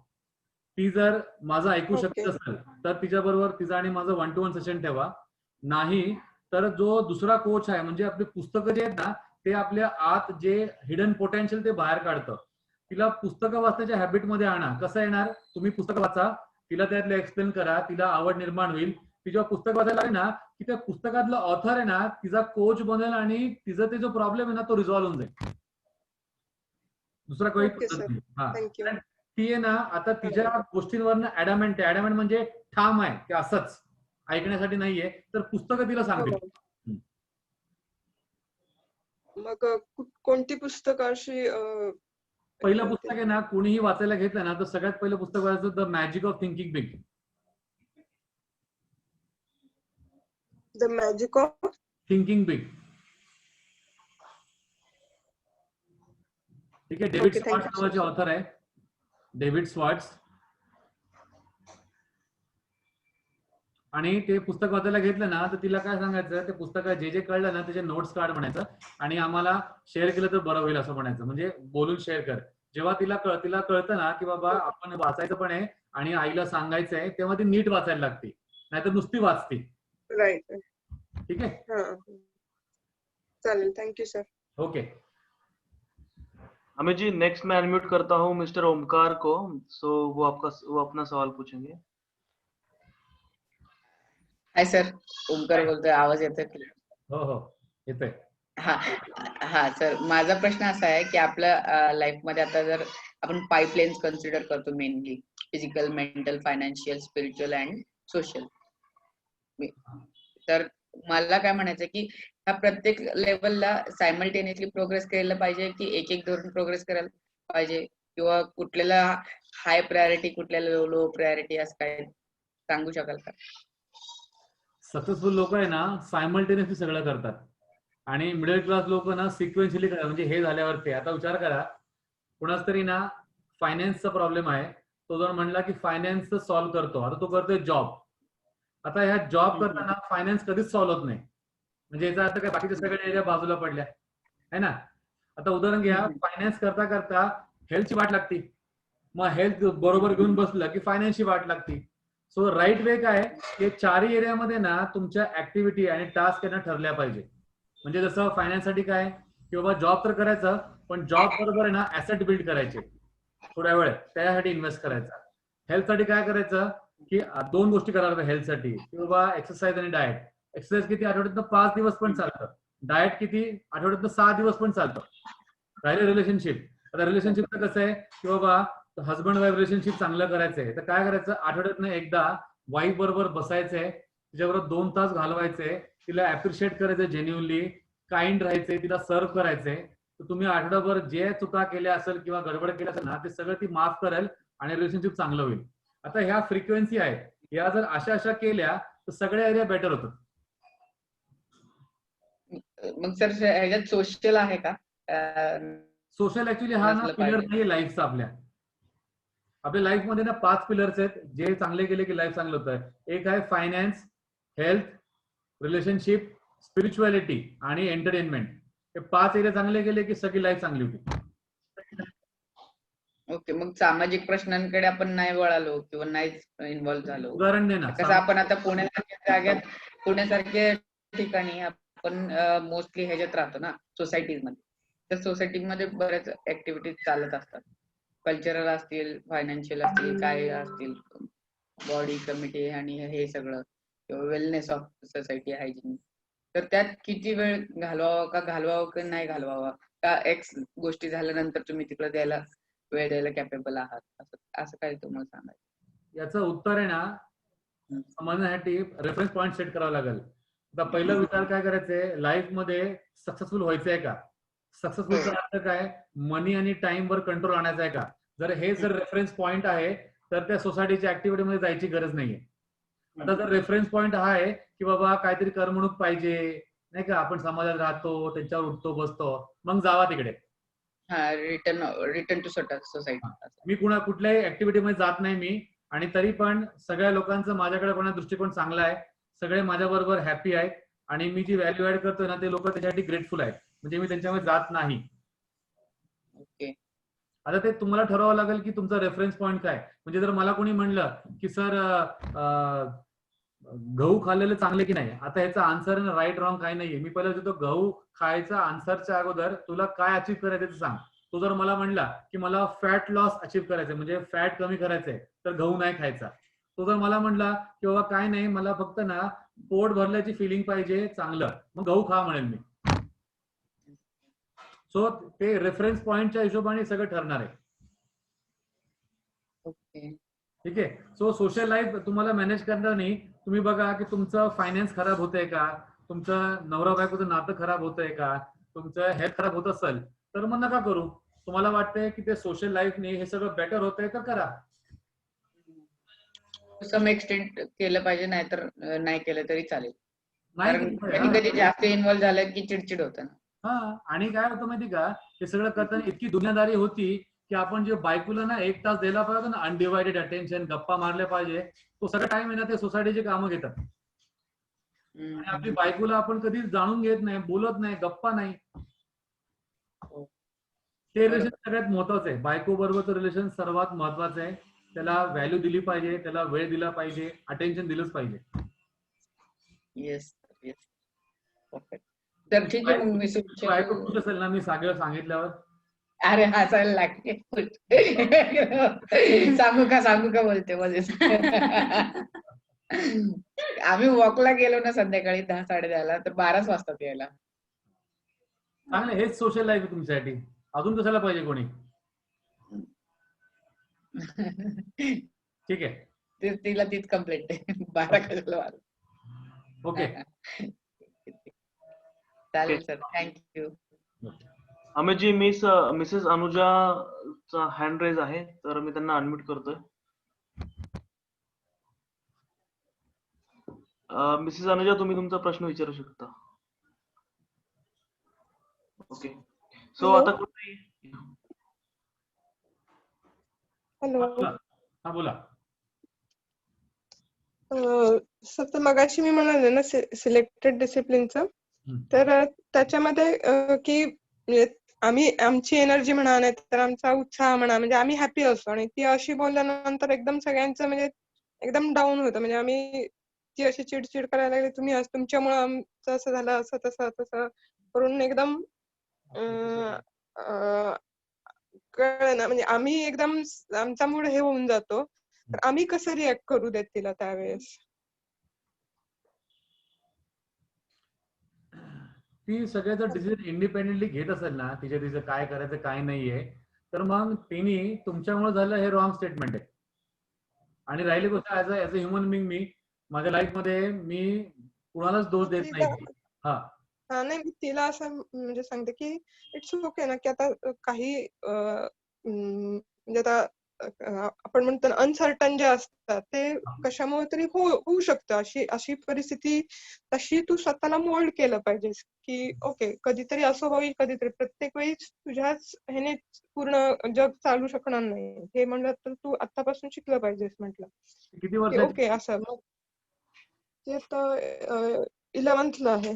S2: ती जर माझं ऐकू शकत असेल तर तिच्या बरोबर तिचा आणि माझं 1 to 1 सेशन ठेवा. नाही तर जो दुसरा कोच आहे, म्हणजे आपले पुस्तकं जे आहेत ना ते आपल्या आत जे हिडन पोटेन्शियल ते बाहेर काढतं. तिला पुस्तकं वाचण्याच्या हॅबिटमध्ये आणा. कसं येणार, तुम्ही पुस्तकं वाचा, तिला त्यातलं एक्सप्लेन करा, तिला आवड निर्माण होईल. ती जेव्हा पुस्तक वाचायला लागेल ना की त्या पुस्तकातलं ऑथर आहे ना तिचा कोच बनेल आणि तिचा ते जो प्रॉब्लेम आहे ना तो रिझॉल्व्ह होऊन जाईल. दुसरा काही पद्धत नाही. हा, ती आहे ना आता तिच्या गोष्टींवरनं ऍडॅमेंट आहे. ऍडॅमेंट म्हणजे ठाम आहे की असंच ऐकण्यासाठी नाहीये, तर पुस्तकं तिला सांगतील.
S7: मग कोणती पुस्तकं अशी?
S2: पहिलं पुस्तक आहे ना कोणीही वाचायला घेतलं ना तर सगळ्यात पहिलं पुस्तक वाचायचं the magic of thinking big.
S7: The magic of
S2: thinking big. ठीक आहे, डेव्हिड स्वार्ट्स नावाचे ऑथर आहे, डेव्हिड स्वार्ट्स. आणि ते पुस्तक वाचायला घेतलं ना तर तिला काय सांगायचं, ते पुस्तकात जे जे कळलं ना त्याचे नोट्स काढ म्हणायचं आणि आम्हाला शेअर केलं तर बरं होईल असं म्हणायचं. म्हणजे बोलून शेअर कर. जेव्हा तिला कळतं ना की बाबा आपण वाचायचं पण आहे आणि आईला सांगायचं आहे, तेव्हा ती नीट वाचायला लागते, नाहीतर नुसती वाचते.
S7: राईट.
S2: ठीक है,
S7: चालेल. Thank you sir.
S2: Okay.
S1: Amit ji, next मैं अनम्यूट करता हूँ मिस्टर ओमकार को, सो वो अपना सवाल पूछेंगे.
S8: हाय सर, ओमकार बोलतोय. आवाज येतोय?
S2: हो हो येतोय.
S8: हा सर, माझा प्रश्न असा आहे की आपल्या लाईफ मध्ये आता जर आपण पाईपलाईन्स कन्सिडर करतो, mainly physical, mental, financial, spiritual and social. तर मला काय म्हणायचं की ह्या प्रत्येक लेवलला सायमल्टेनियसली प्रोग्रेस करायला पाहिजे की एक एक धरून प्रोग्रेस करायला पाहिजे, किंवा कुठल्याला हाय प्रायोरिटी कुठल्याला लो प्रायोरिटी असं काय सांगू शकाल का?
S2: सक्सेसफुल लोक आहे ना सायमल्टेनियसली सगळं करतात आणि मिडल क्लास लोक ना सिक्वेन्शियली करतात. म्हणजे हे झाल्यावरती आता विचार करा, कुणाच तरी ना फायनान्सचा प्रॉब्लेम आहे, तो जर म्हणला की फायनान्स सॉल्व्ह करतो, आता तो करतोय जॉब. आता ह्या जॉब करताना फायनान्स कधीच सॉल्व्ह होत नाही. म्हणजे याचा अर्थ काय, बाकीच्या सगळ्या एरिया बाजूला पडल्या है ना. आता उदाहरण घ्या, फायनान्स करता करता हेल्थची वाट लागते, मग हेल्थ बरोबर घेऊन बसलं की फायनान्सची वाट लागते. सो राईट वे काय की चारही एरियामध्ये ना तुमच्या ऍक्टिव्हिटी आणि टास्क यांना ठरल्या पाहिजे. म्हणजे जसं फायनान्स साठी काय की बाबा जॉब तर करायचं, पण जॉब बरोबर आहे ना ऍसेट बिल्ड करायचे थोड्या वेळ, त्यासाठी इन्व्हेस्ट करायचा. हेल्थ साठी काय करायचं की 2 गोष्टी करायला हेल्थसाठी, की बाबा एक्सरसाइज आणि डाएट. एक्सरसाइज किती, आठवड्यातनं 5 दिवस पण चालतं. डाएट किती, आठवड्यातनं 6 दिवस पण चालतं. राहिले रिलेशनशिप. आता रिलेशनशिपचं कसं आहे की बाबा हजबंड वाईफ रिलेशनशिप चांगलं करायचंय तर काय करायचं, आठवड्यातनं एकदा वाईफ बरोबर बसायचंय, तिच्याबरोबर 2 तास घालवायचे, तिला अप्रिशिएट करायचं, जेन्युअनली काइंड राहायचंय, तिला सर्व्ह करायचंय. तर तुम्ही आठवडाभर जे चुका केल्या असेल किंवा गडबड केल्या असेल ना ते सगळं ती माफ करेल आणि रिलेशनशिप चांगलं होईल. आता ह्या फ्रिक्वेन्सी आहेत, या जर अशा केल्या तर सगळ्या एरिया बेटर होतात.
S8: मग सर ह्याच्यात सोशल आहे का?
S2: सोशल ऍक्च्युली हा ना पिलर नाही लाईफचा. आपल्या लाईफ मध्ये ना 5 पिलर्स आहेत, जे चांगले केले की लाईफ चांगलं होतं. एक आहे फायनान्स, हेल्थ, रिलेशनशिप, स्पिरिच्युअलिटी आणि एंटरटेनमेंट. हे 5 एरिया चांगले गेले की सगळी लाईफ चांगली होती.
S8: ओके, मग सामाजिक प्रश्नांकडे आपण नाही वळालो किंवा नाही इन्व्हॉल्व्ह झालो.
S2: उदाहरण दे ना.
S8: कसं आपण आता पुण्यासारख्या जाग्यात, पुण्यासारख्या ठिकाणी आपण मोस्टली ह्याच्यात राहतो ना सोसायटीज मध्ये. त्या सोसायटीमध्ये बऱ्याच ऍक्टिव्हिटीज चालत असतात, कल्चरल असतील, फायनान्शियल असतील, काय असतील, बॉडी कमिटी आणि हे सगळं, किंवा वेलनेस ऑफ सोसायटी, हायजीन. तर त्यात किती वेळ घालवावा की नाही घालवावा, का एक्स गोष्टी झाल्यानंतर तुम्ही तिकडे वेळ द्यायला कॅपेबल आहात, असं काय तुम्हाला सांगायचं?
S2: याचं उत्तर आहे ना समजण्यासाठी रेफरन्स पॉईंट सेट करावा लागेल. आता पहिला विचार काय करायचंय, लाईफ मध्ये सक्सेसफुल व्हायचंय का? सक्सेसफुलचा अर्थ काय, मनी आणि टाइम वर कंट्रोल आणायचा आहे का? जर हे जर रेफरन्स पॉइंट आहे तर त्या सोसायटीच्या ऍक्टिव्हिटी मध्ये जायची गरज नाहीये. आता जर रेफरन्स पॉईंट हा आहे की बाबा काहीतरी करमणूक पाहिजे नाही का, आपण समाजात राहतो, त्यांच्यावर उठतो बसतो, मग जावा तिकडे.
S8: Return to society.
S2: मी कुठल्याही ऍक्टिव्हिटी मध्ये जात नाही मी, आणि तरी पण सगळ्या लोकांचं माझ्याकडे पण दृष्टिकोन चांगला आहे, सगळे माझ्या बरोबर हॅपी आहेत, आणि मी जी व्हॅल्यू ऍड करतोय ना ते लोक त्याच्यासाठी ग्रेटफुल आहेत, म्हणजे मी त्यांच्यामध्ये जात नाही.
S8: ओके.
S2: आता ते तुम्हाला ठरवावं लागेल की तुमचा रेफरन्स पॉईंट काय. म्हणजे जर मला कोणी म्हणलं की सर गहू खाल्लेले चांगले की नाही, आता ह्याचा आन्सर राईट रॉंग काही नाहीये. मी पहिला देतो गहू खायचा आन्सरच्या अगोदर तुला काय अचीव करायचं ते सांग. तो जर मला म्हणला की मला फॅट लॉस अचीव करायचंय, म्हणजे फॅट कमी करायचंय, तर गहू नाही खायचा. तो जर मला म्हणला की बाबा काय नाही मला फक्त ना पोट भरल्याची फिलिंग पाहिजे चांगलं, मग गहू खा म्हणेल मी. सो ते रेफरन्स पॉइंटच्या हिशोबाने सगळं ठरणार आहे.
S8: ओके.
S2: ठीक आहे. सो सोशल लाईफ तुम्हाला मॅनेज करणार नाही. तुम्ही बघा की तुमचं फायनान्स खराब होतंय का, तुमचं नवरा बायकोचं नातं खराब होतंय का, तुमचं हेल्थ खराब होत असेल तर मग नका करू. तुम्हाला वाटतंय की ते सोशल लाईफने हे सगळं बेटर होतंय तर करा.
S8: सम एक्सटेंट केलं पाहिजे, नाहीतर नाही केलं तरी चालेल.
S2: नाही
S8: कधी कधी जास्त इन्व्हॉल्व झालं की चिडचिड होतं ना.
S2: हा, आणि काय होतं माहिती का, हे सगळं करताना इतकी दुनियादारी होती की आपण जे बायकोला ना 1 तास द्यायला पाहिजे ना, अनडिवायडेड अटेन्शन, गप्पा मारल्या पाहिजे, तो सगळा टाइम आहे ना ते सोसायटीची कामं घेतात. आणि आपली बायकोला आपण कधीच जाणून घेत नाही, बोलत नाही, गप्पा नाही. ते रिलेशन सगळ्यात महत्वाचं आहे. बायको बरोबरचं रिलेशन सर्वात महत्वाचं आहे. त्याला व्हॅल्यू दिली पाहिजे, त्याला वेळ दिला पाहिजे, अटेन्शन दिलंच पाहिजे.
S8: Yes yes. परफेक्ट. तर ठीक आहे, मग मी
S2: बायको खुश असेल ना मी सगळं सांगितल्यावर?
S8: अरे हसायला लागते. सांगू का बोलते मध्ये. आम्ही वॉकला गेलो ना संध्याकाळी 10-10:30 तर 12च वाजतात यायला.
S2: चांगलं, हेच सोशल लाईफ आहे तुमच्यासाठी. अजून कशाला पाहिजे कोणी? ठीक आहे.
S8: तिला तीच कंप्लेंट आहे. 12 कशाला.
S2: ओके
S8: चालेल sir, thank you.
S1: Amit ji, Mrs अनुजाचा हँड रेज आहे, तर मी त्यांना अनम्यूट करतोय. मिसेस अनुजा, तुम्ही तुमचा प्रश्न विचारू शकता. ओके. सो आता कुठे?
S7: हॅलो.
S2: हा बोला.
S7: सर मगाशी मी म्हणाले ना सिलेक्टेड डिसिप्लिनचं, तर त्याच्यामध्ये की आमची एनर्जी म्हणा, नाही तर आमचा उत्साह म्हणा, म्हणजे आम्ही हॅपी असतो, आणि ती अशी बोलल्यानंतर एकदम सगळ्यांचं म्हणजे एकदम डाऊन होतं. म्हणजे आम्ही ती अशी चिडचिड करायला लागली, तुम्ही तुमच्यामुळे आमचं असं झालं, असं तसं करून एकदम कळलं ना, म्हणजे आम्ही एकदम आमचा मूड हे होऊन जातो. तर आम्ही कसं रिॲक्ट करू देत तिला त्यावेळेस?
S2: ती सगळ्याचं डिसिजन इंडिपेंडेंटली घेत असेल ना, तिचं काय करायचं काय नाहीये, तर मग तिने तुमच्यामुळे झालं हे रॉंग स्टेटमेंट आहे. आणि राहिली गोष्ट ऍज अ ह्युमन बिंग, मी माझ्या लाईफ मध्ये मी कुणालाच दोष देत नाही.
S7: हा नाही, मी तिला असं म्हणजे सांगते की इट्स ओके ना, की आता काही म्हणजे आता आपण म्हणतो ना अनसर्टन जे असतात ते कशामुळे तरी होऊ शकतं. अशी परिस्थिती, तशी तू स्वतःला मोल्ड केलं पाहिजेस की ओके कधीतरी असं होईल, कधीतरी. प्रत्येक वेळी तुझ्याच ह्याने पूर्ण जग चालू शकणार नाही, हे म्हणलं तर तू आतापासून शिकलं पाहिजेस. म्हटलं
S2: किती वर्ष
S7: ओके असं. मग ते आता 11th ला आहे.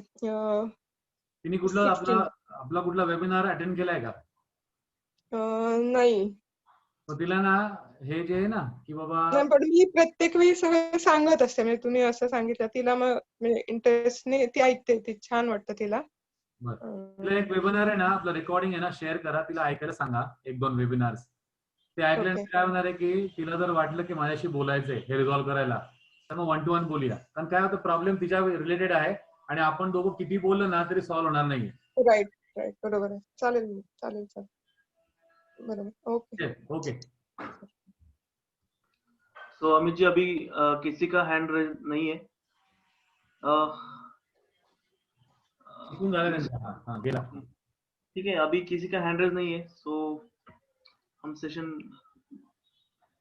S2: तिने आपला कुठला वेबिनार अटेंड केलाय का?
S7: नाही.
S2: तिला ना हे जे आहे ना की बाबा,
S7: नाही, पण मी प्रत्येक वेळी सगळं सांगत असते. म्हणजे तुम्ही असं सांगितलं तिला, मग म्हणजे इंटरेस्टने ती ऐकते, ती छान वाटतं तिला.
S2: तिला एक वेबिनार आहे ना, आपलं रेकॉर्डिंग आहे ना, शेअर करा, तिला ऐकायला सांगा 1-2 वेबिनार्स. ते ऐकल्यानंतर काय होणार आहे की तिला जर वाटलं की माझ्याशी बोलायचंय हे रिझॉल्व्ह करायला, तर मग 1 to 1 बोलूया. कारण काय होतं, प्रॉब्लेम तिच्या रिलेटेड आहे आणि आपण दोघं किती बोललो ना तरी सॉल्व्ह होणार नाहीये.
S7: राईट, बरोबर आहे. चालेल. बरोबर.
S2: ओके.
S1: सो अमित जी, अभी किसी का हैंड रेज नहीं है. ठीक है, अभी किसी का हैंड रेज नहीं है, सो हम सेशन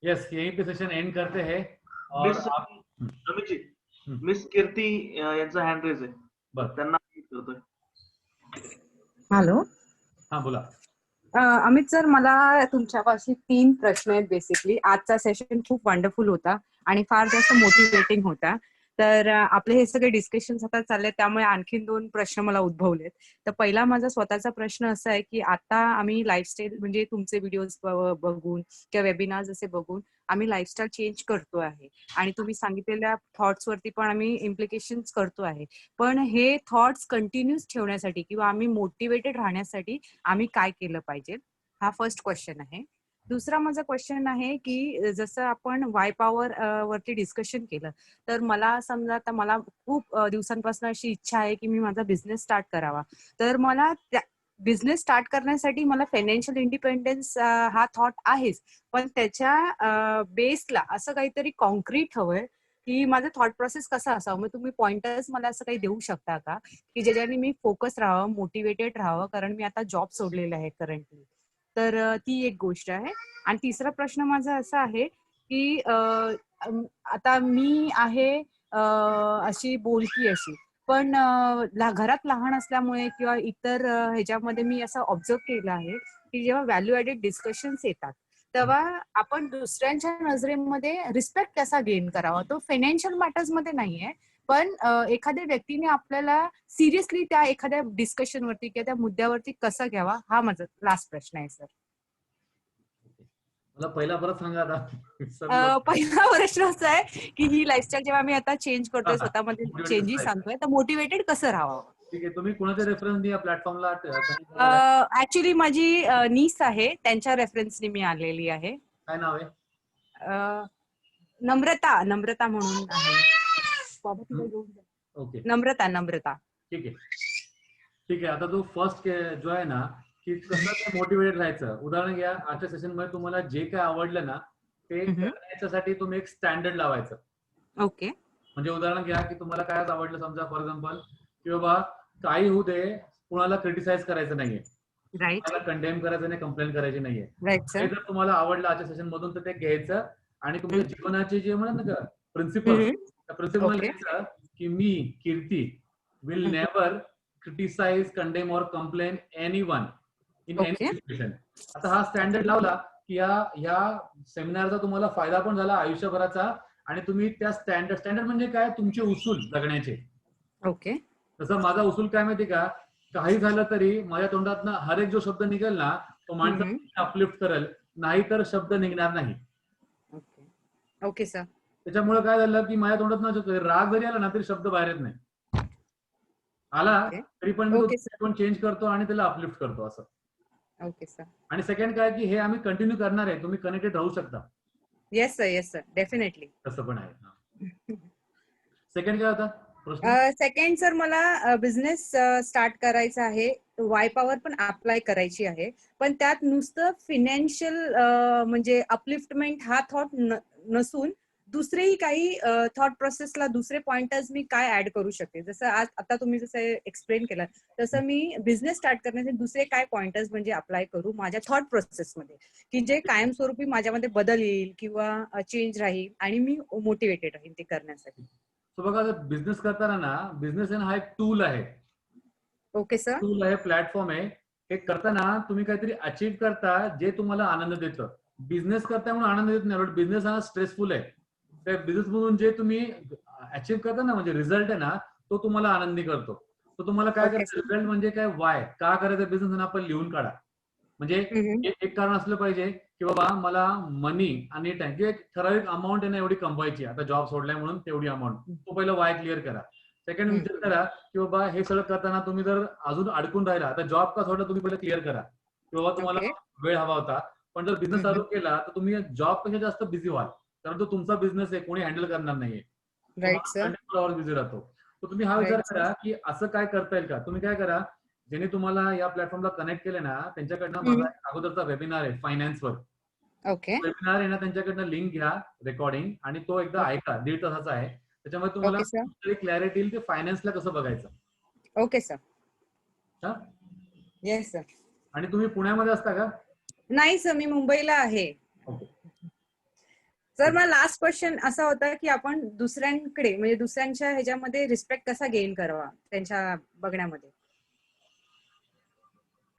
S2: यस, यहीं पे सेशन एंड करते हैं. और
S1: मिस अमित जी, मिस कीर्ती यांचा हँड रेज आहे,
S2: बरं.
S1: त्यांना करतोय.
S9: हॅलो.
S2: हा बोला.
S9: अमित सर, मला तुमच्यापाशी 3 प्रश्न आहेत बेसिकली. आजचा सेशन खूप वंडरफुल होता आणि फार जास्त मोटिवेटिंग होता. तर आपले हे सगळे डिस्कशन्स आता चालले, त्यामुळे आणखीन 2 प्रश्न मला उद्भवलेत. तर पहिला माझा स्वतःचा प्रश्न असा आहे की आता आम्ही लाईफस्टाईल म्हणजे तुमचे व्हिडिओज बघून किंवा वेबिनार्स असे बघून आम्ही लाईफस्टाईल चेंज करतो आहे आणि तुम्ही सांगितलेल्या थॉट्स वरती पण आम्ही इम्प्लिकेशन्स करतो आहे. पण हे थॉट्स कंटिन्यूस ठेवण्यासाठी किंवा आम्ही मोटिवेटेड राहण्यासाठी आम्ही काय केलं पाहिजे, हा फर्स्ट क्वेश्चन आहे. दुसरा माझा क्वेश्चन आहे की जसं आपण वाय पॉवर वरती डिस्कशन केलं, तर मला समजा आता मला खूप दिवसांपासून अशी इच्छा आहे की मी माझा बिझनेस स्टार्ट करावा. तर मला बिझनेस स्टार्ट करण्यासाठी मला फायनान्शियल इंडिपेंडन्स हा थॉट आहेच, पण त्याच्या बेसला असं काहीतरी कॉन्क्रीट हवंय की माझं थॉट प्रोसेस कसा असावं. मग तुम्ही पॉइंटर्स मला असं काही देऊ शकता का की ज्याच्याने मी फोकस राहावं, मोटिवेटेड राहावं, कारण मी आता जॉब सोडलेला आहे करंटली. तर ती एक गोष्ट आहे. आणि तिसरा प्रश्न माझा असा आहे की आता मी आहे अशी बोलकी अशी, पण घरात लहान असल्यामुळे किंवा इतर ह्याच्यामध्ये मी असं ऑब्झर्व केलं आहे की जेव्हा व्हॅल्यू ऍडेड डिस्कशन्स येतात तेव्हा आपण दुसऱ्यांच्या नजरेमध्ये रिस्पेक्ट कसा गेन करावा. तो फायनान्शियल मॅटर्स मध्ये नाहीये, पण एखाद्या व्यक्तीने आपल्याला सिरियसली त्या एखाद्या डिस्कशन वरती किंवा त्या मुद्द्यावरती कसं घ्यावा, हा माझा लास्ट प्रश्न आहे सर.
S2: मला पहिला परत सांगा आता.
S9: पहिला प्रश्न असा आहे की ही लाईफस्टाईल जेव्हा मी आता चेंज करतोय, स्वतःमध्ये चेंजेस आणतोय, तर मोटिवेटेड कसं राहावं.
S2: ठीक आहे, तुम्ही कोणाच्या रेफरन्सनी या प्लॅटफॉर्मला?
S9: ऍक्च्युली माझी नीस आहे, त्यांच्या रेफरन्सनी मी आलेली आहे.
S2: काय नाव आहे?
S9: नम्रता म्हणून आहे.
S2: ओके,
S9: नम्रता.
S2: ठीक आहे. आता तो फर्स्ट जो आहे ना की कसं मोटिवेटेड राहायचं, उदाहरण घ्या. आजच्या सेशन मध्ये तुम्हाला जे काय आवडलं ना ते करण्यासाठी तुम्ही एक स्टँडर्ड लावायचं.
S9: ओके.
S2: म्हणजे उदाहरण घ्या की तुम्हाला काय आवडलं, समजा फॉर एक्झाम्पल की बाबा काही होऊ दे, कुणाला क्रिटिसाइज करायचं नाहीये,
S9: राईट,
S2: कंडेम करायचं नाही, कंप्लेन करायची नाहीये.
S9: Right sir.
S2: जर तुम्हाला आवडलं आजच्या सेशन मधून तर ते घ्यायचं आणि तुमच्या जीवनाचे जे म्हणत ना प्रिन्सिपल, त्या प्रिन्सिपल घ्यायचं की मी कीर्ती विल नेव्हर क्रिटिसाइज, कंडेम और complain anyone in any situation. आता हा स्टँडर्ड लावला की या सेमिनारचा तुम्हाला फायदा पण झाला आयुष्यभराचा, आणि तुम्ही त्या स्टँडर्ड म्हणजे काय, तुमचे उसूल जगण्याचे.
S9: ओके.
S2: तसं माझा उसूल काय माहिती का, काही झालं तरी माझ्या तोंडातनं हर एक जो शब्द निघेल ना तो माणसाला अपलिफ्ट करेल, नाहीतर शब्द निघणार नाही.
S9: Okay sir.
S2: त्याच्यामुळे काय झालं की माझ्या तोंडातनं राग जरी आला ना तरी शब्द बाहेर येत नाही. आला तरी पण मी तो चेंज करतो आणि त्याला अपलिफ्ट करतो असं.
S9: Okay sir.
S2: आणि सेकंड काय की हे आम्ही कंटिन्यू करणार आहे, तुम्ही कनेक्टेड राहू शकता.
S9: Yes sir, definitely.
S2: तसं पण आहे. सेकंड काय होता?
S9: सेकंड सर, मला बिझनेस स्टार्ट करायचा आहे, वाय पॉवर पण अप्लाय करायची आहे, पण त्यात नुसतं फिनान्शियल म्हणजे अपलिफ्टमेंट हा थॉट नसून दुसरेही काही थॉट प्रोसेसला दुसरे पॉइंटर्स मी काय ऍड करू शकते. जसं आज आता तुम्ही जसं एक्सप्लेन केलं तसं मी बिझनेस स्टार्ट करण्यासाठी दुसरे काय पॉइंटर्स म्हणजे अप्लाय करू माझ्या थॉट प्रोसेसमध्ये, की जे कायमस्वरूपी माझ्यामध्ये बदल येईल किंवा चेंज राहील आणि मी मोटिवेटेड राहील ते करण्यासाठी.
S2: बघा, बिझनेस करताना ना, बिझनेस हा एक टूल आहे.
S9: Okay sir.
S2: टूल आहे, प्लॅटफॉर्म आहे. हे करताना तुम्ही काहीतरी अचीव्ह करता जे तुम्हाला आनंद देतं. बिझनेस करता म्हणून आनंद देत नाही, बिझनेस हा स्ट्रेसफुल आहे. त्या बिझनेस मधून जे तुम्ही अचीव्ह करता ना, म्हणजे रिझल्ट आहे ना, तो तुम्हाला आनंदी करतो. तो तुम्हाला काय करायचं, रिझल्ट म्हणजे काय, वाय का करायचं बिझनेस आपण लिहून काढा. म्हणजे एक कारण असलं पाहिजे की बाबा मला मनी आणि टाइम, एक ठराविक अमाऊंट आहे ना एवढी कमवायची, आता जॉब सोडलाय म्हणून तेवढी अमाऊंट, तो पहिला वाय क्लिअर करा. सेकंड विचार करा की बाबा हे सगळं करताना तुम्ही जर अजून अडकून राहिला, आता जॉब का सोडला तुम्ही पहिला क्लिअर करा की बाबा तुम्हाला वेळ हवा होता, पण जर बिझनेस चालू केला तर तुम्ही जॉब पेक्षा जास्त बिझी व्हाल, कारण तो तुमचा बिझनेस आहे, कोणी हँडल करणार नाहीये. बिझी राहतो. तर तुम्ही हा विचार करा की असं काय करता येईल का. तुम्ही काय करा, ज्यांनी तुम्हाला या प्लॅटफॉर्मला कनेक्ट केले ना त्यांच्याकडनं माझा अगोदरचा वेबिनार आहे फायनान्सवर. वेबिनार आहे ना, त्यांच्याकडनं लिंक घ्या रेकॉर्डिंग, आणि तो एकदा ऐका, 1.5 तासाचा आहे. त्याच्यामुळे तुम्हाला क्लॅरिटी येईल की फायनान्सला कसं बघायचं.
S9: Okay sir. Yes sir.
S2: आणि तुम्ही पुण्यामध्ये असता का?
S9: नाही सर, मी मुंबईला आहे. सर मला लास्ट क्वेश्चन असा होता की आपण दुसऱ्यांकडे म्हणजे दुसऱ्यांच्या ह्याच्यामध्ये रिस्पेक्ट कसा गेन करावा त्यांच्या बघण्यामध्ये.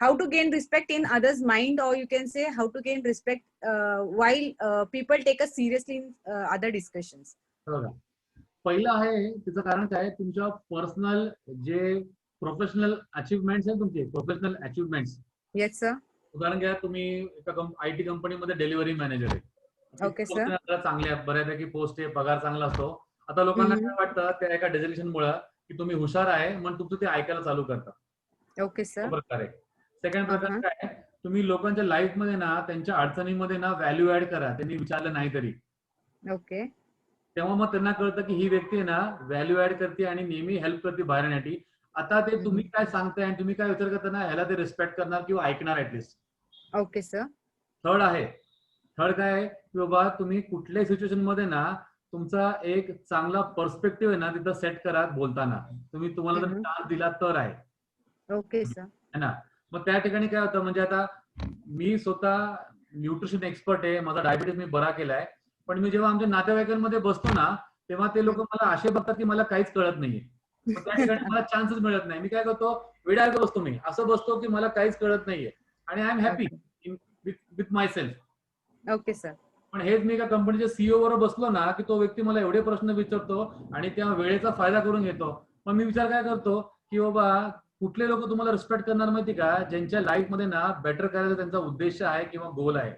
S9: How to gain respect in others mind or you can say how to gain respect while people take us seriously in other discussions.
S2: पहिलं आहे तिचं कारण काय, तुमच्या पर्सनल जे प्रोफेशनल अचिव्हमेंट्स आहेत तुमचे प्रोफेशनल अचिव्हमेंट्स.
S9: Yes sir.
S2: उदाहरण घ्या, तुम्ही एका IT कंपनीमध्ये डिलिव्हरी मॅनेजर आहे.
S9: Okay sir.
S2: चांगले आहे, बऱ्यापैकी पोस्ट आहे, पगार चांगला असतो. आता लोकांना काय वाटतं त्या एका डेझिग्नेशन मुळे की तुम्ही हुशार आहे म्हणून तुमचं ते ऐकायला चालू करतात.
S9: Okay sir.
S2: प्रकार आहे. सेकंड प्रकार काय, तुम्ही लोकांच्या लाईफ मध्ये ना त्यांच्या अडचणीमध्ये ना व्हॅल्यू ऍड करा, त्यांनी विचारलं नाही तरी.
S9: ओके.
S2: तेव्हा मग त्यांना कळतं की ही व्यक्ती आहे ना व्हॅल्यू ऍड करते आणि नेहमी हेल्प करते बाहेर येण्यासाठी. आता ते तुम्ही काय सांगताय आणि तुम्ही काय विचार करता ना ह्याला ते रिस्पेक्ट करणार किंवा ऐकणार ऍटलिस्ट.
S9: Okay sir.
S2: थर्ड काय आहे की बाबा तुम्ही कुठल्याही सिच्युएशन मध्ये ना तुमचा एक चांगला पर्स्पेक्टिव्ह आहे ना तिथं सेट करा बोलताना. तुम्हाला जर चान्स दिला तर आहे.
S9: Okay sir.
S2: है ना. मग त्या ठिकाणी काय होतं, म्हणजे आता मी स्वतः न्यूट्रिशन एक्सपर्ट आहे, माझा डायबिटीस मी बरा केलाय, पण मी जेव्हा आमच्या नातेवाईकांमध्ये बसतो ना तेव्हा ते लोक मला असे बघतात की मला काहीच कळत नाहीये. त्या ठिकाणी मला चान्सच मिळत नाही. मी काय करतो, वेडायला बसतो, मी असं बसतो की मला काहीच कळत नाहीये आणि I am happy with my self.
S9: Okay sir.
S2: पण हेच मी एका कंपनीच्या सीईओ बरोबर बसलो ना की तो व्यक्ती मला एवढे प्रश्न विचारतो आणि त्या वेळेचा फायदा करून घेतो. मग मी विचार काय करतो की बाबा कुठले लोक तुम्हाला रिस्पेक्ट करणार माहिती का, ज्यांच्या लाईफ मध्ये ना बेटर करायचा त्यांचा उद्देश आहे किंवा गोल आहे.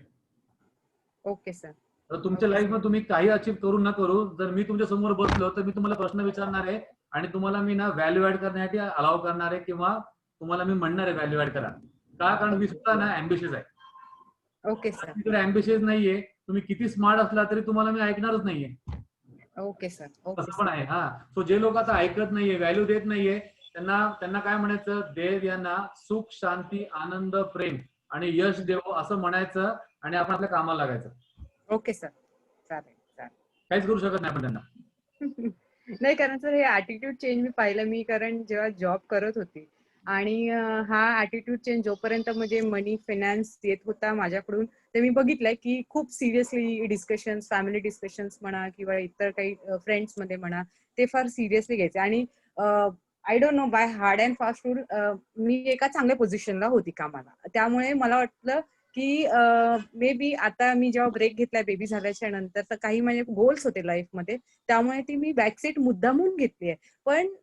S9: Okay sir.
S2: तर तुमच्या लाईफ मध्ये तुम्ही काही अचीव्ह करू न करू, जर मी तुमच्या समोर बसलो तर मी तुम्हाला प्रश्न विचारणार आहे आणि तुम्हाला मी ना व्हॅल्यू ऍड करण्यासाठी अलाव करणार आहे किंवा तुम्हाला मी म्हणणार आहे व्हॅल्यू ऍड करा. का, कारण मी सुद्धा ना अँबिशियस आहे.
S9: Okay sir.
S2: जर अँबिशियस नाहीये, तुम्ही किती स्मार्ट असला तरी तुम्हाला मी ऐकणारच नाहीये.
S9: Okay sir.
S2: असं पण आहे. हा, सो जे लोक आता ऐकत नाहीये, व्हॅल्यू देत नाहीये, त्यांना काय म्हणायचं, देव यांना सुख, शांती, आनंद, प्रेम आणि यश देव असं म्हणायचं आणि आपण आपल्या कामाला लागायचं.
S9: Okay sir. चालेल चालेल.
S2: काहीच करू शकत नाही आपण त्यांना.
S9: नाही, कारण सर हे ऍटिट्यूड चेंज मी पाहिलं, मी कारण जेव्हा जॉब करत होती आणि हा ऍटिट्यूड चेंज जोपर्यंत म्हणजे मनी फायनान्स येत होता माझ्याकडून, ते मी बघितलंय की खूप सिरियसली डिस्कशन्स, फॅमिली डिस्कशन्स म्हणा किंवा इतर काही फ्रेंड्स मध्ये म्हणा, ते फार सिरियसली घ्यायचे. आणि I don't know by hard and fast rule मी एका चांगल्या पोझिशनला होती कामाला. त्यामुळे मला वाटलं की मे बी आता मी जेव्हा ब्रेक घेतलाय बेबी झाल्याच्या नंतर, तर काही माझे गोल्स होते लाईफमध्ये, त्यामुळे ती मी बॅकसीट मुद्दामून घेतली आहे. पण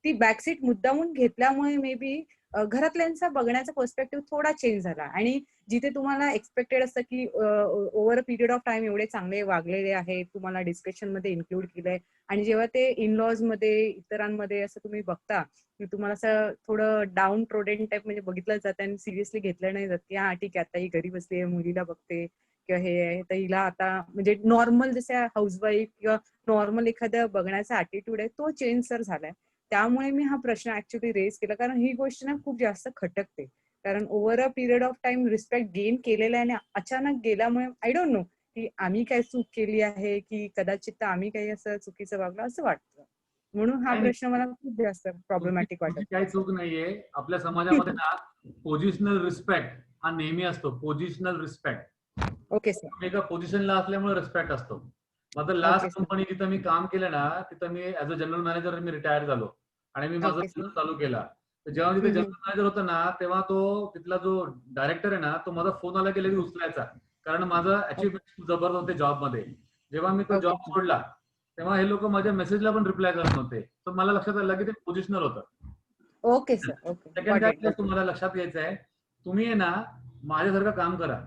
S9: ती बॅकसीट मुद्दामून घेतल्यामुळे मे बी घरातल्यांचा बघण्याचा पर्स्पेक्टिव्ह थोडा चेंज झाला. आणि जिथे तुम्हाला एक्सपेक्टेड असतं की over a period of time एवढे चांगले वागलेले आहेत, तुम्हाला डिस्कशन मध्ये इन्क्लूड केलंय, आणि जेव्हा ते इन लॉज मध्ये इतरांमध्ये असं तुम्ही बघता की तुम्हाला असं थोडं डाऊन ट्रोडेन टाईप म्हणजे बघितलं जातं आणि सिरियसली घेतलं नाही जात की हा ठीक आहे आता ही घरी बसली आहे, मुलीला बघते किंवा हे आहे, तर हिला आता म्हणजे नॉर्मल जसं हाऊसवाईफ किंवा नॉर्मल एखाद्या बघण्याचा ऍटिट्यूड आहे तो चेंज सर झालाय. त्यामुळे मी हा प्रश्न ऍक्च्युली रेज केला, कारण ही गोष्ट ना खूप जास्त खटकते. कारण over a period of time respect gain केलेला आहे आणि अचानक गेल्यामुळे आय डोंट नो की आम्ही काय चूक केली आहे की कदाचित आम्ही काही असं चुकीचं वागलो असं वाटतं. म्हणून हा प्रश्न मला खूप जास्त प्रॉब्लेमॅटिक वाटत.
S2: काही चूक नाहीये. आपल्या समाजामध्ये ना पोझिशनल रिस्पेक्ट हा नेहमी असतो. Positional respect.
S9: Okay sir.
S2: एका पोझिशनला असल्यामुळे रिस्पेक्ट असतो. माझं लास्ट कंपनी जिथं मी काम केलं ना तिथं मी ऍज अ जनरल मॅनेजर मी रिटायर झालो आणि मी माझा बिझनेस चालू केला. जेव्हा तिथे जनरल मॅनेजर होता ना तेव्हा तो तिथला जो डायरेक्टर आहे ना तो माझा फोन आला की लगेच उचलायचा, कारण माझं अचिव्हमेंट जबरदस्त होते जॉबमध्ये. जेव्हा मी तो जॉब सोडला तेव्हा हे लोक माझ्या मेसेजला पण रिप्लाय करत नव्हते. तर मला लक्षात आलं की ते पोझिशनल होतं.
S9: Okay sir. ओके.
S2: सेकंड काय तुम्हाला लक्षात घ्यायचं आहे, तुम्ही आहे ना माझ्यासारखं काम करा.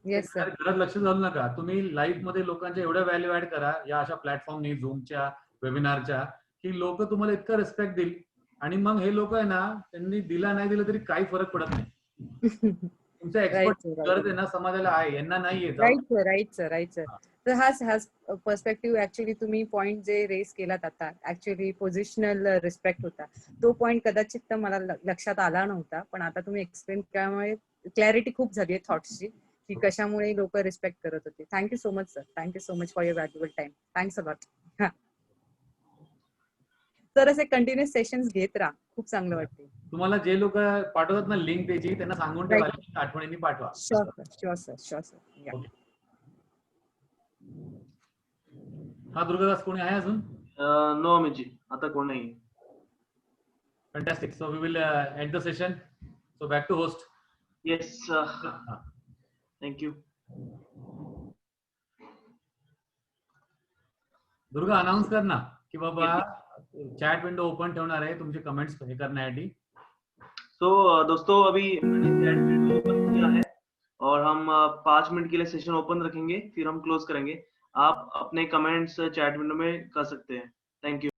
S9: Yes sir.
S2: घरात लक्ष घालू नका. तुम्ही लाईफ मध्ये लोकांच्या एवढ्या व्हॅल्यू ऍड करा या अशा प्लॅटफॉर्मनी, झूमच्या, वेबिनारच्या, की लोक तुम्हाला इतकं रिस्पेक्ट देईल आणि मग हे लोक आहे ना त्यांनी दिला नाही दिलं तरी काही फरक पडत नाही. तुमच्या एक्सपर्ट गरज आहे ना समाजाला आहे, यांना नाहीये.
S9: Right sir. तर हाच पर्स्पेक्टिव्ह ऍक्च्युली तुम्ही पॉइंट जे रेस केलात आता, ऍक्च्युली पोझिशनल रिस्पेक्ट होता तो पॉइंट कदाचित मला लक्षात आला नव्हता, पण आता तुम्ही एक्सप्लेन केल्यामुळे क्लॅरिटी खूप झाली आहे थॉट्सची की कशामुळे लोक रिस्पेक्ट करत होते. Thank you so much sir. Thank you so much for your valuable time. Thanks a lot. तर असे कंटिन्युअस सेशन्स घेत राहा, खूप चांगलं वाटते.
S2: तुम्हाला जे लोक पाठवतात ना लिंक त्याची त्यांना सांगून ठेवा, आठवणीने पाठवा.
S9: Sure sir.
S2: हा दुर्गादास, कोणी आहे अजून?
S1: नो अमित जी, आता कोण नाही.
S2: Fantastic. So we will end the session. So back to host.
S1: Yes. Thank you.
S2: Durga, announce कर ना की बाबा चॅट विंडो ओपन ठेवणार आहे तुमचे कमेंट्स हे करण्यासाठी.
S1: तो दोस्तों अभी मैंने चैट विंडो ओपन किया है और हम 5 मिनट के लिए सेशन ओपन रखेंगे, फिर हम क्लोज करेंगे. आप अपने कमेंट्स चैट विंडो में कर सकते हैं. Thank you.